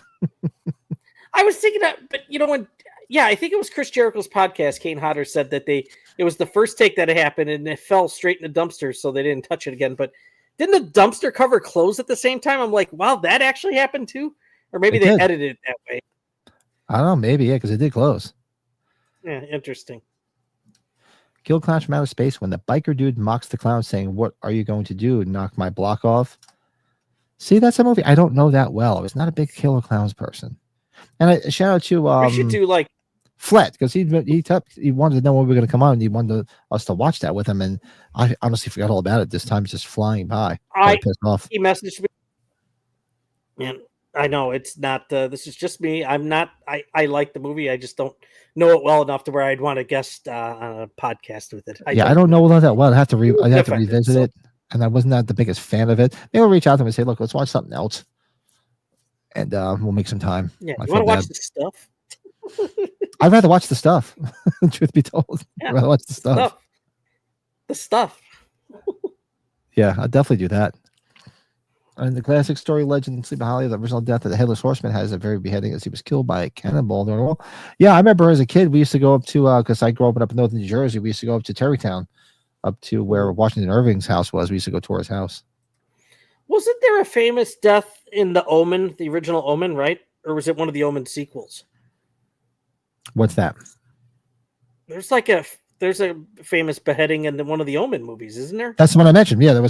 I was thinking that, but you know when? Yeah, I think it was Chris Jericho's podcast. Kane Hodder said that it was the first take that had happened, and it fell straight in the dumpster, so they didn't touch it again. But didn't the dumpster cover close at the same time? I'm like, wow, that actually happened too, or maybe they edited it that way. I don't know, maybe because it did close. Yeah, interesting. Kill Clowns from Outer Space when the biker dude mocks the clown, saying, "What are you going to do? Knock my block off?" See, that's a movie I don't know that well. I was not a big Killer Clowns person. And I shout out to we should do like Flet, because he wanted to know when we were going to come on, and he wanted us to watch that with him. And I honestly forgot all about it. This time it's just flying by. Pissed off. He messaged me. Man, I know it's not. This is just me. I'm not. I like the movie. I just don't know it well enough to where I'd want to guest on a podcast with it. I don't know that well. I'd have to revisit it. And I wasn't the biggest fan of it. Maybe I'll reach out to them and say, "Look, let's watch something else." And we'll make some time. Yeah, you want to watch the stuff? I'd rather watch the stuff. Truth be told, I'd rather watch the stuff. The stuff. Yeah, I'd definitely do that. And the classic story legend, Sleepy Hollow, the original death of the Headless Horseman has a very beheading as he was killed by a cannonball. Yeah, I remember as a kid, we used to go up to, because I grew up in Northern New Jersey, we used to go up to Terrytown up to where Washington Irving's house was. We used to go tour his house. Wasn't there a famous death in the Omen, the original Omen, right? Or was it one of the Omen sequels? What's that? There's a famous beheading in one of the Omen movies, isn't there? That's the one I mentioned. Yeah, that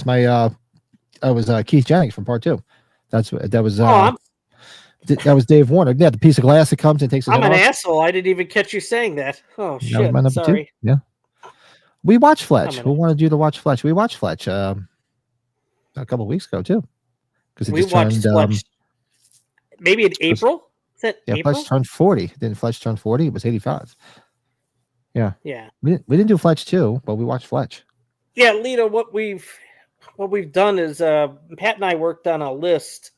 was Keith Jennings from part 2. That was Dave Warner. Yeah, the piece of glass that comes and takes his I'm head an off. asshole. I didn't even catch you saying that. Oh, That was shit. my number Sorry. 2. Yeah. We watched Fletch. I'm Who wanted you to watch Fletch? We watched Fletch a couple of weeks ago too. Because We watched Fletch maybe in April. Is that April? Fletch turned 40. Didn't Fletch turn 40? It was 85. Yeah. Yeah. We didn't do Fletch 2, but we watched Fletch. Yeah, Lita, what we've done is Pat and I worked on a list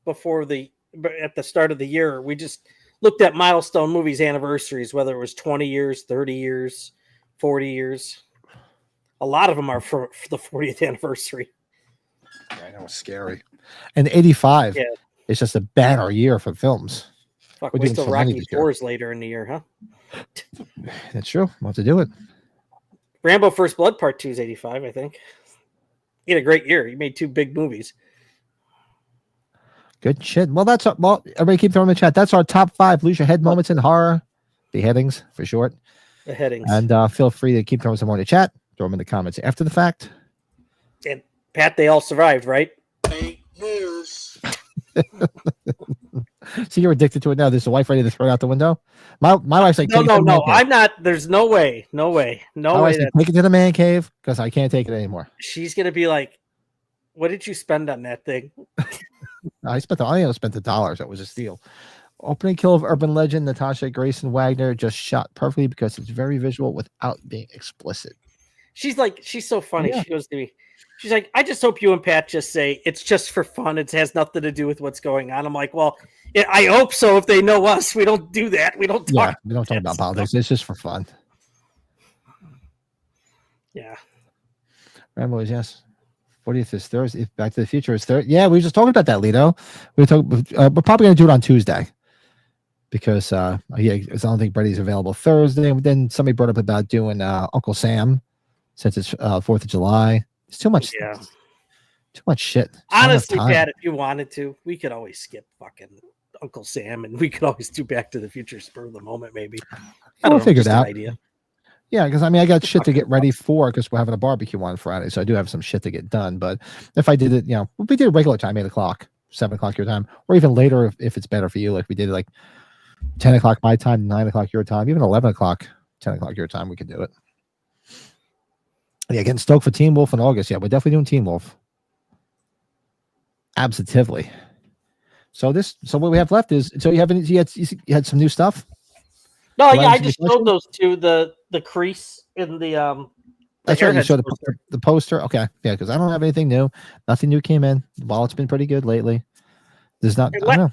at the start of the year. We just looked at milestone movies anniversaries, whether it was 20 years, 30 years, 40 years. A lot of them are for the 40th anniversary. Yeah, I know, it's scary. And 85 Yeah. is just a banner year for films. Fuck, We're we're doing still so many Rocky this year. Fours later in the year, huh? That's true. We'll have to do it. Rambo First Blood Part 2 is 85, I think. He had a great year. He made 2 big movies. Good shit. Well, everybody keep throwing in the chat. That's our top 5 lose your head moments in horror. Beheadings for short. The headings. And feel free to keep throwing some more in the chat. Throw them in the comments after the fact. And Pat, they all survived, right? Fake news. See, you're addicted to it now. There's a wife ready to throw it out the window. My wife's like, No. "Take it to the man cave." I'm not. There's no way. My way wife's like, that take it to the man cave because I can't take it anymore. she's gonna be like, "What did you spend on that thing?" I spent $1. That was a steal. Opening kill of urban legend Natasha Grayson Wagner just shot perfectly because it's very visual without being explicit. She's so funny. Yeah. She goes to me. She's like, I just hope you and Pat just say it's just for fun. It has nothing to do with what's going on. I'm like, well, I hope so. If they know us, we don't do that. We don't talk. Yeah, we don't talk about politics. It's just for fun. Yeah. Rambo is yes. 40th is Thursday. Back to the Future is Thursday. Yeah, we were just talking about that, Lito. We're probably going to do it on Tuesday because I don't think Brady's available Thursday. And then somebody brought up about doing Uncle Sam since it's 4th of July. It's too much. Yeah. Too much shit. Honestly, Pat, if you wanted to, we could always skip fucking Uncle Sam, and we could always do Back to the Future spur of the moment, maybe. We'll figure it out. Idea. Yeah, because I got shit to get ready for because we're having a barbecue on Friday, so I do have some shit to get done. But if I did it, if we did it regular time, 8:00, 7:00 your time, or even later if it's better for you, like we did like 10:00 my time, 9:00 your time, even 11:00, 10:00 your time, we could do it. Yeah, getting stoked for Teen Wolf in August. Yeah, we're definitely doing Teen Wolf. Absolutely. So what we have left is you had some new stuff. No, yeah, I just showed those 2, the crease in the That's right. You showed the poster. Okay, yeah, because I don't have anything new. Nothing new came in. The wallet's been pretty good lately. There's not. I don't know.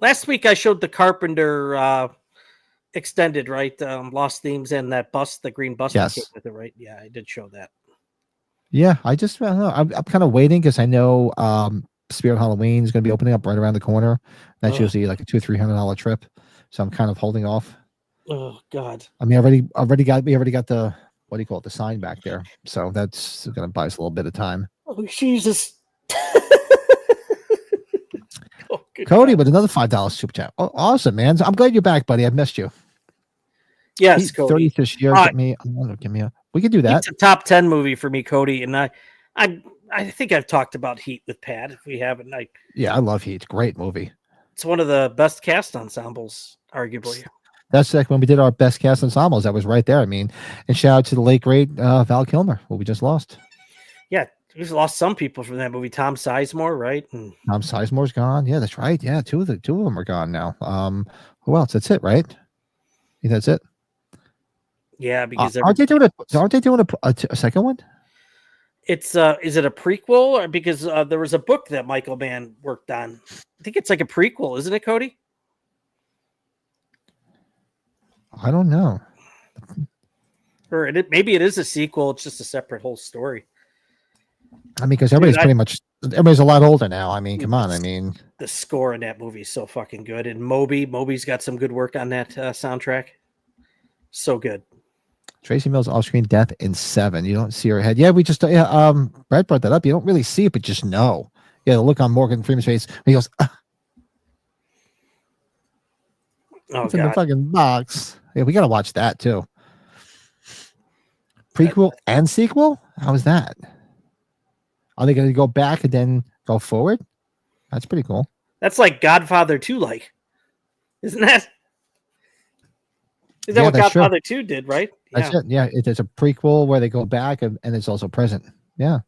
Last week I showed the Carpenter extended, right? Lost Themes and that bus, the green bus. Yes. Came with it, right? Yeah, I did show that. Yeah, I don't know. I'm kind of waiting because I know Spirit Halloween is going to be opening up right around the corner. That's usually like a $200-300 trip, so I'm kind of holding off. Oh God! I mean, we already got the what do you call it, the sign back there, so that's going to buy us a little bit of time. Oh Jesus! Cody with another $5 super chat. Oh, awesome, man! I'm glad you're back, buddy. I've missed you. Yes, Cody. 30th this year. Give me a. We could do that. It's a top 10 movie for me, Cody, and I think I've talked about Heat with Pat. If we haven't, I love Heat. Great movie. It's one of the best cast ensembles, arguably. That's like when we did our best cast ensembles. That was right there. I mean, and shout out to the late great Val Kilmer, who we just lost. Yeah, we've lost some people from that movie. Tom Sizemore, right? And Tom Sizemore's gone. Yeah, that's right. Yeah, two of them are gone now. Who else? That's it, right? I think that's it. Yeah, because aren't they doing a second one? It's is it a prequel or because there was a book that Michael Mann worked on? I think it's like a prequel, isn't it, Cody? I don't know. Or maybe it is a sequel. It's just a separate whole story. I mean, because everybody's a lot older now. I mean, come on. I mean, the score in that movie is so fucking good, and Moby's got some good work on that soundtrack. So good. Tracy Mills off-screen death in 7. You don't see her head. Yeah, we just Brett brought that up. You don't really see it, but just know. Yeah, the look on Morgan Freeman's face. He goes, it's in the fucking box. Yeah, we gotta watch that too. Prequel and sequel? How is that? Are they gonna go back and then go forward? That's pretty cool. That's like Godfather 2, like, isn't that? Is that what Godfather 2 did, right? That's it. Yeah, there's a prequel where they go back and it's also present. Yeah.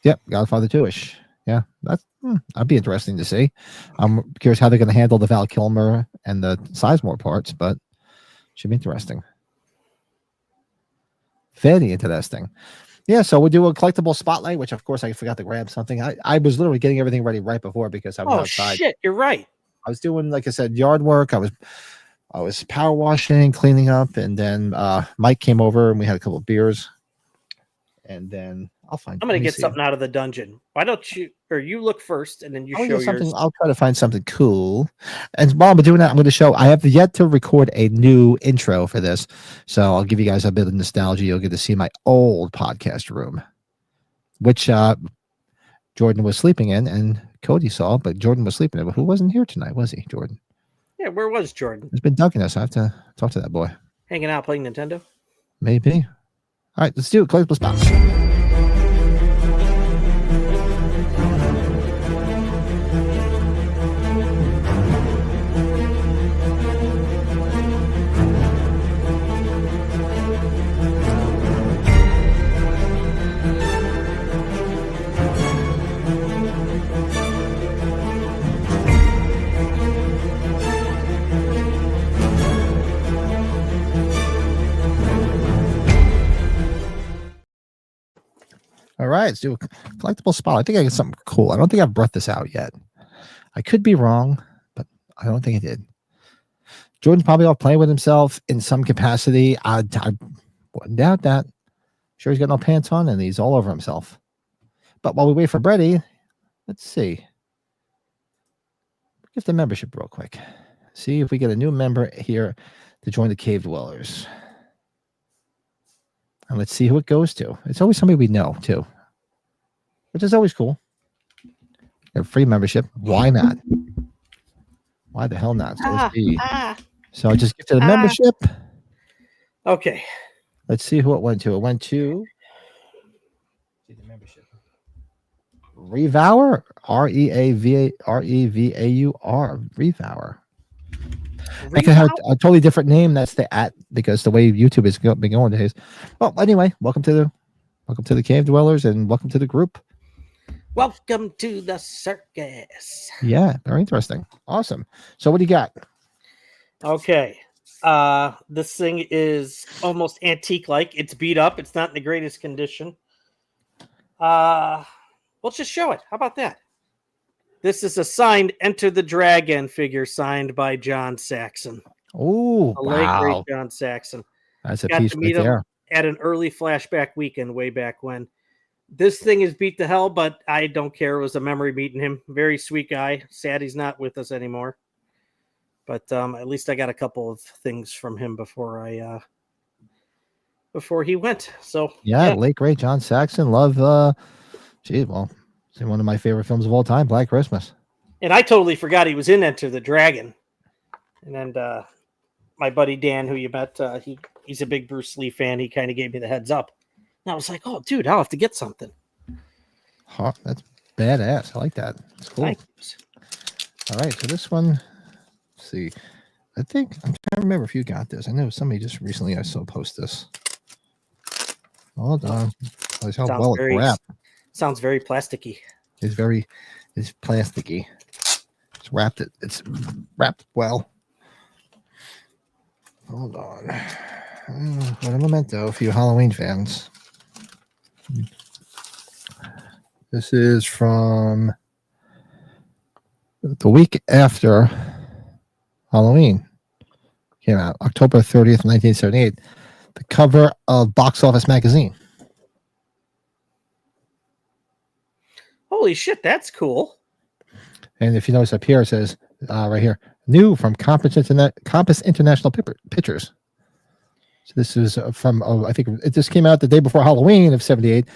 Yep, Godfather 2-ish. Yeah, that'd be interesting to see. I'm curious how they're going to handle the Val Kilmer and the Sizemore parts, but should be interesting. Very interesting. Yeah, so we'll do a collectible spotlight, which of course I forgot to grab something. I was literally getting everything ready right before because I was outside. Oh shit, you're right. I was doing, like I said, yard work. I was power washing, cleaning up, and then Mike came over and we had a couple of beers. And then I'm going to get something out of the dungeon. Why don't you, or you look first and then you show yours. I'll try to find something cool. And while I'm doing that, I'm going to show, I have yet to record a new intro for this. So I'll give you guys a bit of nostalgia. You'll get to see my old podcast room, which Jordan was sleeping in and Cody saw, but Jordan was sleeping in. But who wasn't here tonight, was he, Jordan? Yeah, where was Jordan? He's been ducking us. I have to talk to that boy. Hanging out playing Nintendo? Maybe. All right, let's do it. Collectible spots. All right, let's do a collectible spot. I think I got something cool. I don't think I've brought this out yet. I could be wrong, but I don't think I did. Jordan's probably off playing with himself in some capacity. I wouldn't doubt that. Sure, he's got no pants on and he's all over himself. But while we wait for Brady, let's see. Give the membership real quick. See if we get a new member here to join the Cave Dwellers. And let's see who it goes to. It's always somebody we know, too. Which is always cool. A free membership. Why not? Why the hell not? So I just get to the membership. Okay. Let's see who it went to. It went to the membership. Revour? R-E-V-A-U-R. Revour. I could have a totally different name. That's the because the way YouTube is been going days. Well, anyway, welcome to the Cave Dwellers and welcome to the group. Welcome to the circus. Yeah, very interesting. Awesome. So what do you got? Okay. This thing is almost antique-like. It's beat up. It's not in the greatest condition. Let's just show it. How about that? This is a signed Enter the Dragon figure signed by John Saxon. Oh, wow. Great John Saxon. That's a piece right there. At an early flashback weekend way back when. This thing is beat to hell, but I don't care. It was a memory meeting him. Very sweet guy. Sad he's not with us anymore. But at least I got a couple of things from him before he went. So yeah, late great John Saxon. Love it's one of my favorite films of all time, Black Christmas. And I totally forgot he was in Enter the Dragon. And then my buddy Dan, who you met, he's a big Bruce Lee fan. He kind of gave me the heads up. And I was like, oh, dude, I'll have to get something. Huh, that's badass. I like that. It's cool. Thanks. All right, so this one, let's see. I think, I'm trying to remember if you got this. I know somebody just recently I saw post this. Hold on. That's how well it's wrapped. Sounds very plasticky. It's plasticky. It's wrapped well. Hold on. What a memento for you Halloween fans. This is from the week after Halloween came out, October 30th, 1978. The cover of Box Office Magazine. Holy shit, that's cool. And if you notice up here, it says right here, new from Compass International Pictures. So this is from, I think it just came out the day before Halloween of 78.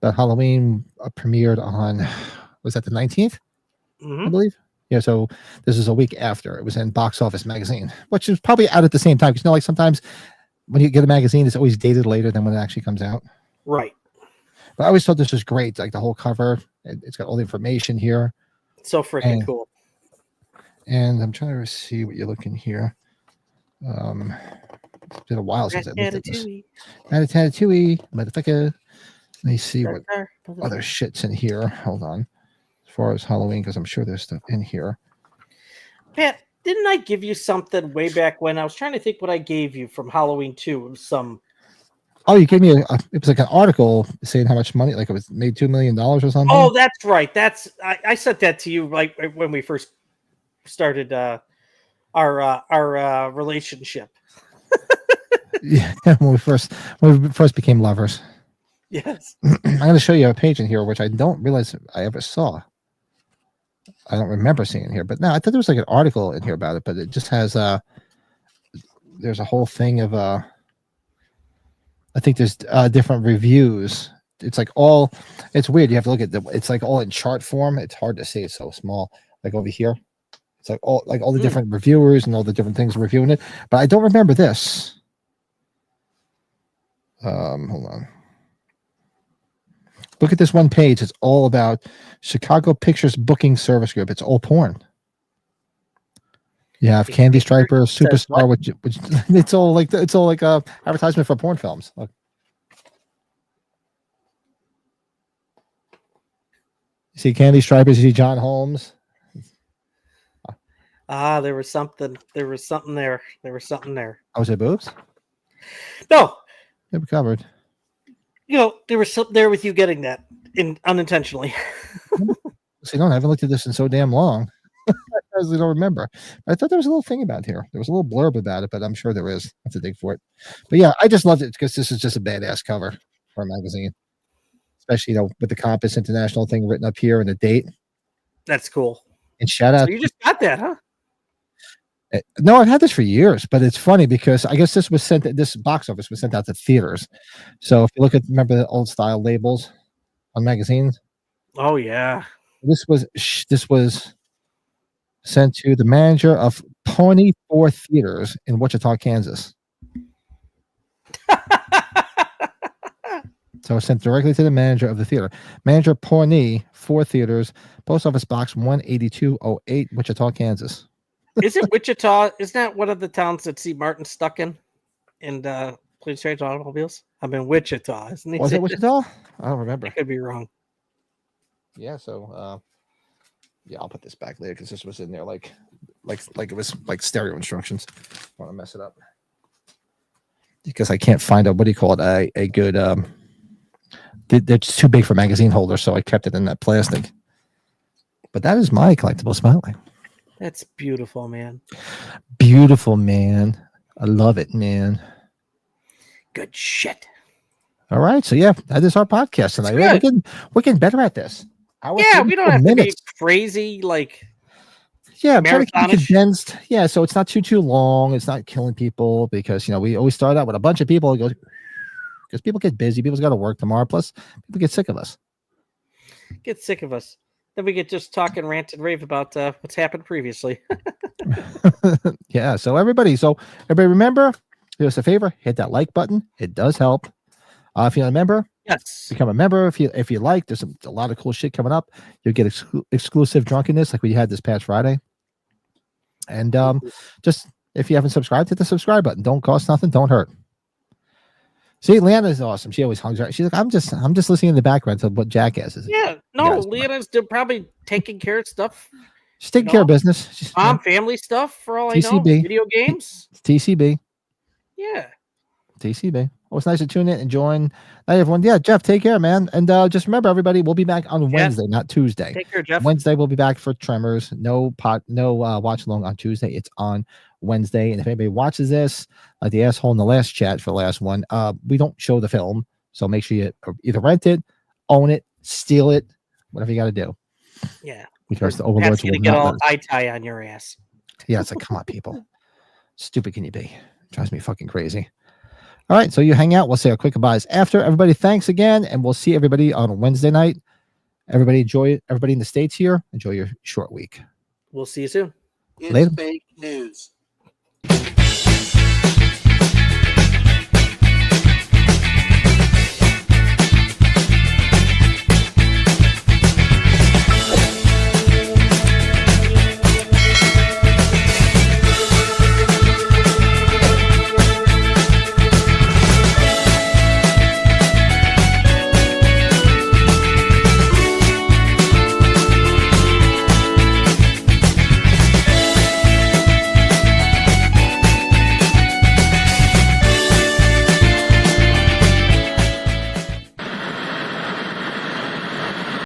But Halloween premiered on, was that the 19th? I believe. Yeah, so this is a week after. It was in Box Office Magazine, which is probably out at the same time. Because like sometimes when you get a magazine, it's always dated later than when it actually comes out. Right. But I always thought this was great. Like the whole cover, it's got all the information here. So freaking cool. And I'm trying to see what you're looking here. It's been a while since I looked at this. Ratatouille, motherfucker. Let me see what other shit's in here. Hold on. As far as Halloween, because I'm sure there's stuff in here. Pat, didn't I give you something way back when? I was trying to think what I gave you from Halloween 2. It was some. Oh, you gave me it was like an article saying how much money, like it was made $2 million or something. Oh, that's right. I sent that to you like when we first started our relationship. Yeah, when we first became lovers. Yes. I'm going to show you a page in here which I don't realize I ever saw. I don't remember seeing it here, but no, I thought there was like an article in here about it, but it just has there's a whole thing of I think there's different reviews. It's like it's weird. You have to look at it's like all in chart form. It's hard to see. It's so small. Like over here. It's like all the different reviewers and all the different things reviewing it. But I don't remember this. Hold on. Look at this one page. It's all about Chicago Pictures Booking Service Group. It's all porn. You have Candy Striper, Superstar, which it's all like advertisement for porn films. Look. You see Candy Stripers, you see John Holmes. There was something there. Oh, was it boobs? No. They were covered. There was something there with you getting that unintentionally. See, I haven't looked at this in so damn long. I really don't remember. I thought there was a little thing about here. There was a little blurb about it, but I'm sure there is. I have to dig for it. But yeah, I just loved it because this is just a badass cover for a magazine. Especially, with the Compass International thing written up here and the date. That's cool. And shout out. So you just got that, huh? No, I've had this for years, but it's funny because I guess this Box Office was sent out to theaters. So if you remember the old style labels on magazines? Oh yeah. This was sent to the manager of Pawnee 4 Theaters in Wichita, Kansas. So it's sent directly to the manager of the theater. Manager Pawnee 4 Theaters, Post Office Box 18208, Wichita, Kansas. Isn't Wichita? Isn't that one of the towns that C. Martin stuck in Planes, Trains, Automobiles? I'm in Wichita, isn't he? Was it Wichita? I don't remember. I could be wrong. Yeah. So, yeah, I'll put this back later because this was in there like it was like stereo instructions. I want to mess it up because I can't find a a good. They're just too big for magazine holders, so I kept it in that plastic. But that is my collectible spotlight. That's beautiful, man. Beautiful, man. I love it, man. Good shit. All right. So, yeah, that is our podcast tonight. We're getting better at this. Yeah, we don't have to be crazy, yeah, I'm trying to keep it condensed. Yeah, so it's not too long. It's not killing people because, we always start out with a bunch of people. Because people get busy. People's got to work tomorrow. Plus, people get sick of us. Then we get just talk and rant and rave about what's happened previously. Yeah. So everybody remember, do us a favor, hit that like button. It does help. If you're a member, yes, become a member. If you like, there's a lot of cool shit coming up. You'll get exclusive drunkenness like we had this past Friday. And just if you haven't subscribed, hit the subscribe button. Don't cost nothing. Don't hurt. See, Leanna's awesome. She always hugs her. She's like, I'm just listening in the background to what Jackass is. Yeah, no, Leanna's probably taking care of stuff. She's taking care of business. Family stuff for all I know. Video games. TCB. Yeah. TCB. Well, it's nice to tune in and join. Hey, everyone. Yeah, Jeff, take care, man. And just remember, everybody, we'll be back on Wednesday, not Tuesday. Take care, Jeff. Wednesday, we'll be back for Tremors. No watch along on Tuesday. It's on Wednesday. And if anybody watches this, like the asshole in the last chat for the last one, we don't show the film. So make sure you either rent it, own it, steal it, whatever you got to do. Yeah. Because the overlords will get all tie on your ass. Yeah, it's like, come on, people. Stupid can you be? Drives me fucking crazy. All right, so you hang out. We'll say our quick goodbyes after. Everybody, thanks again, and we'll see everybody on Wednesday night. Everybody enjoy it. Everybody in the States here, enjoy your short week. We'll see you soon. It's Later. fake news.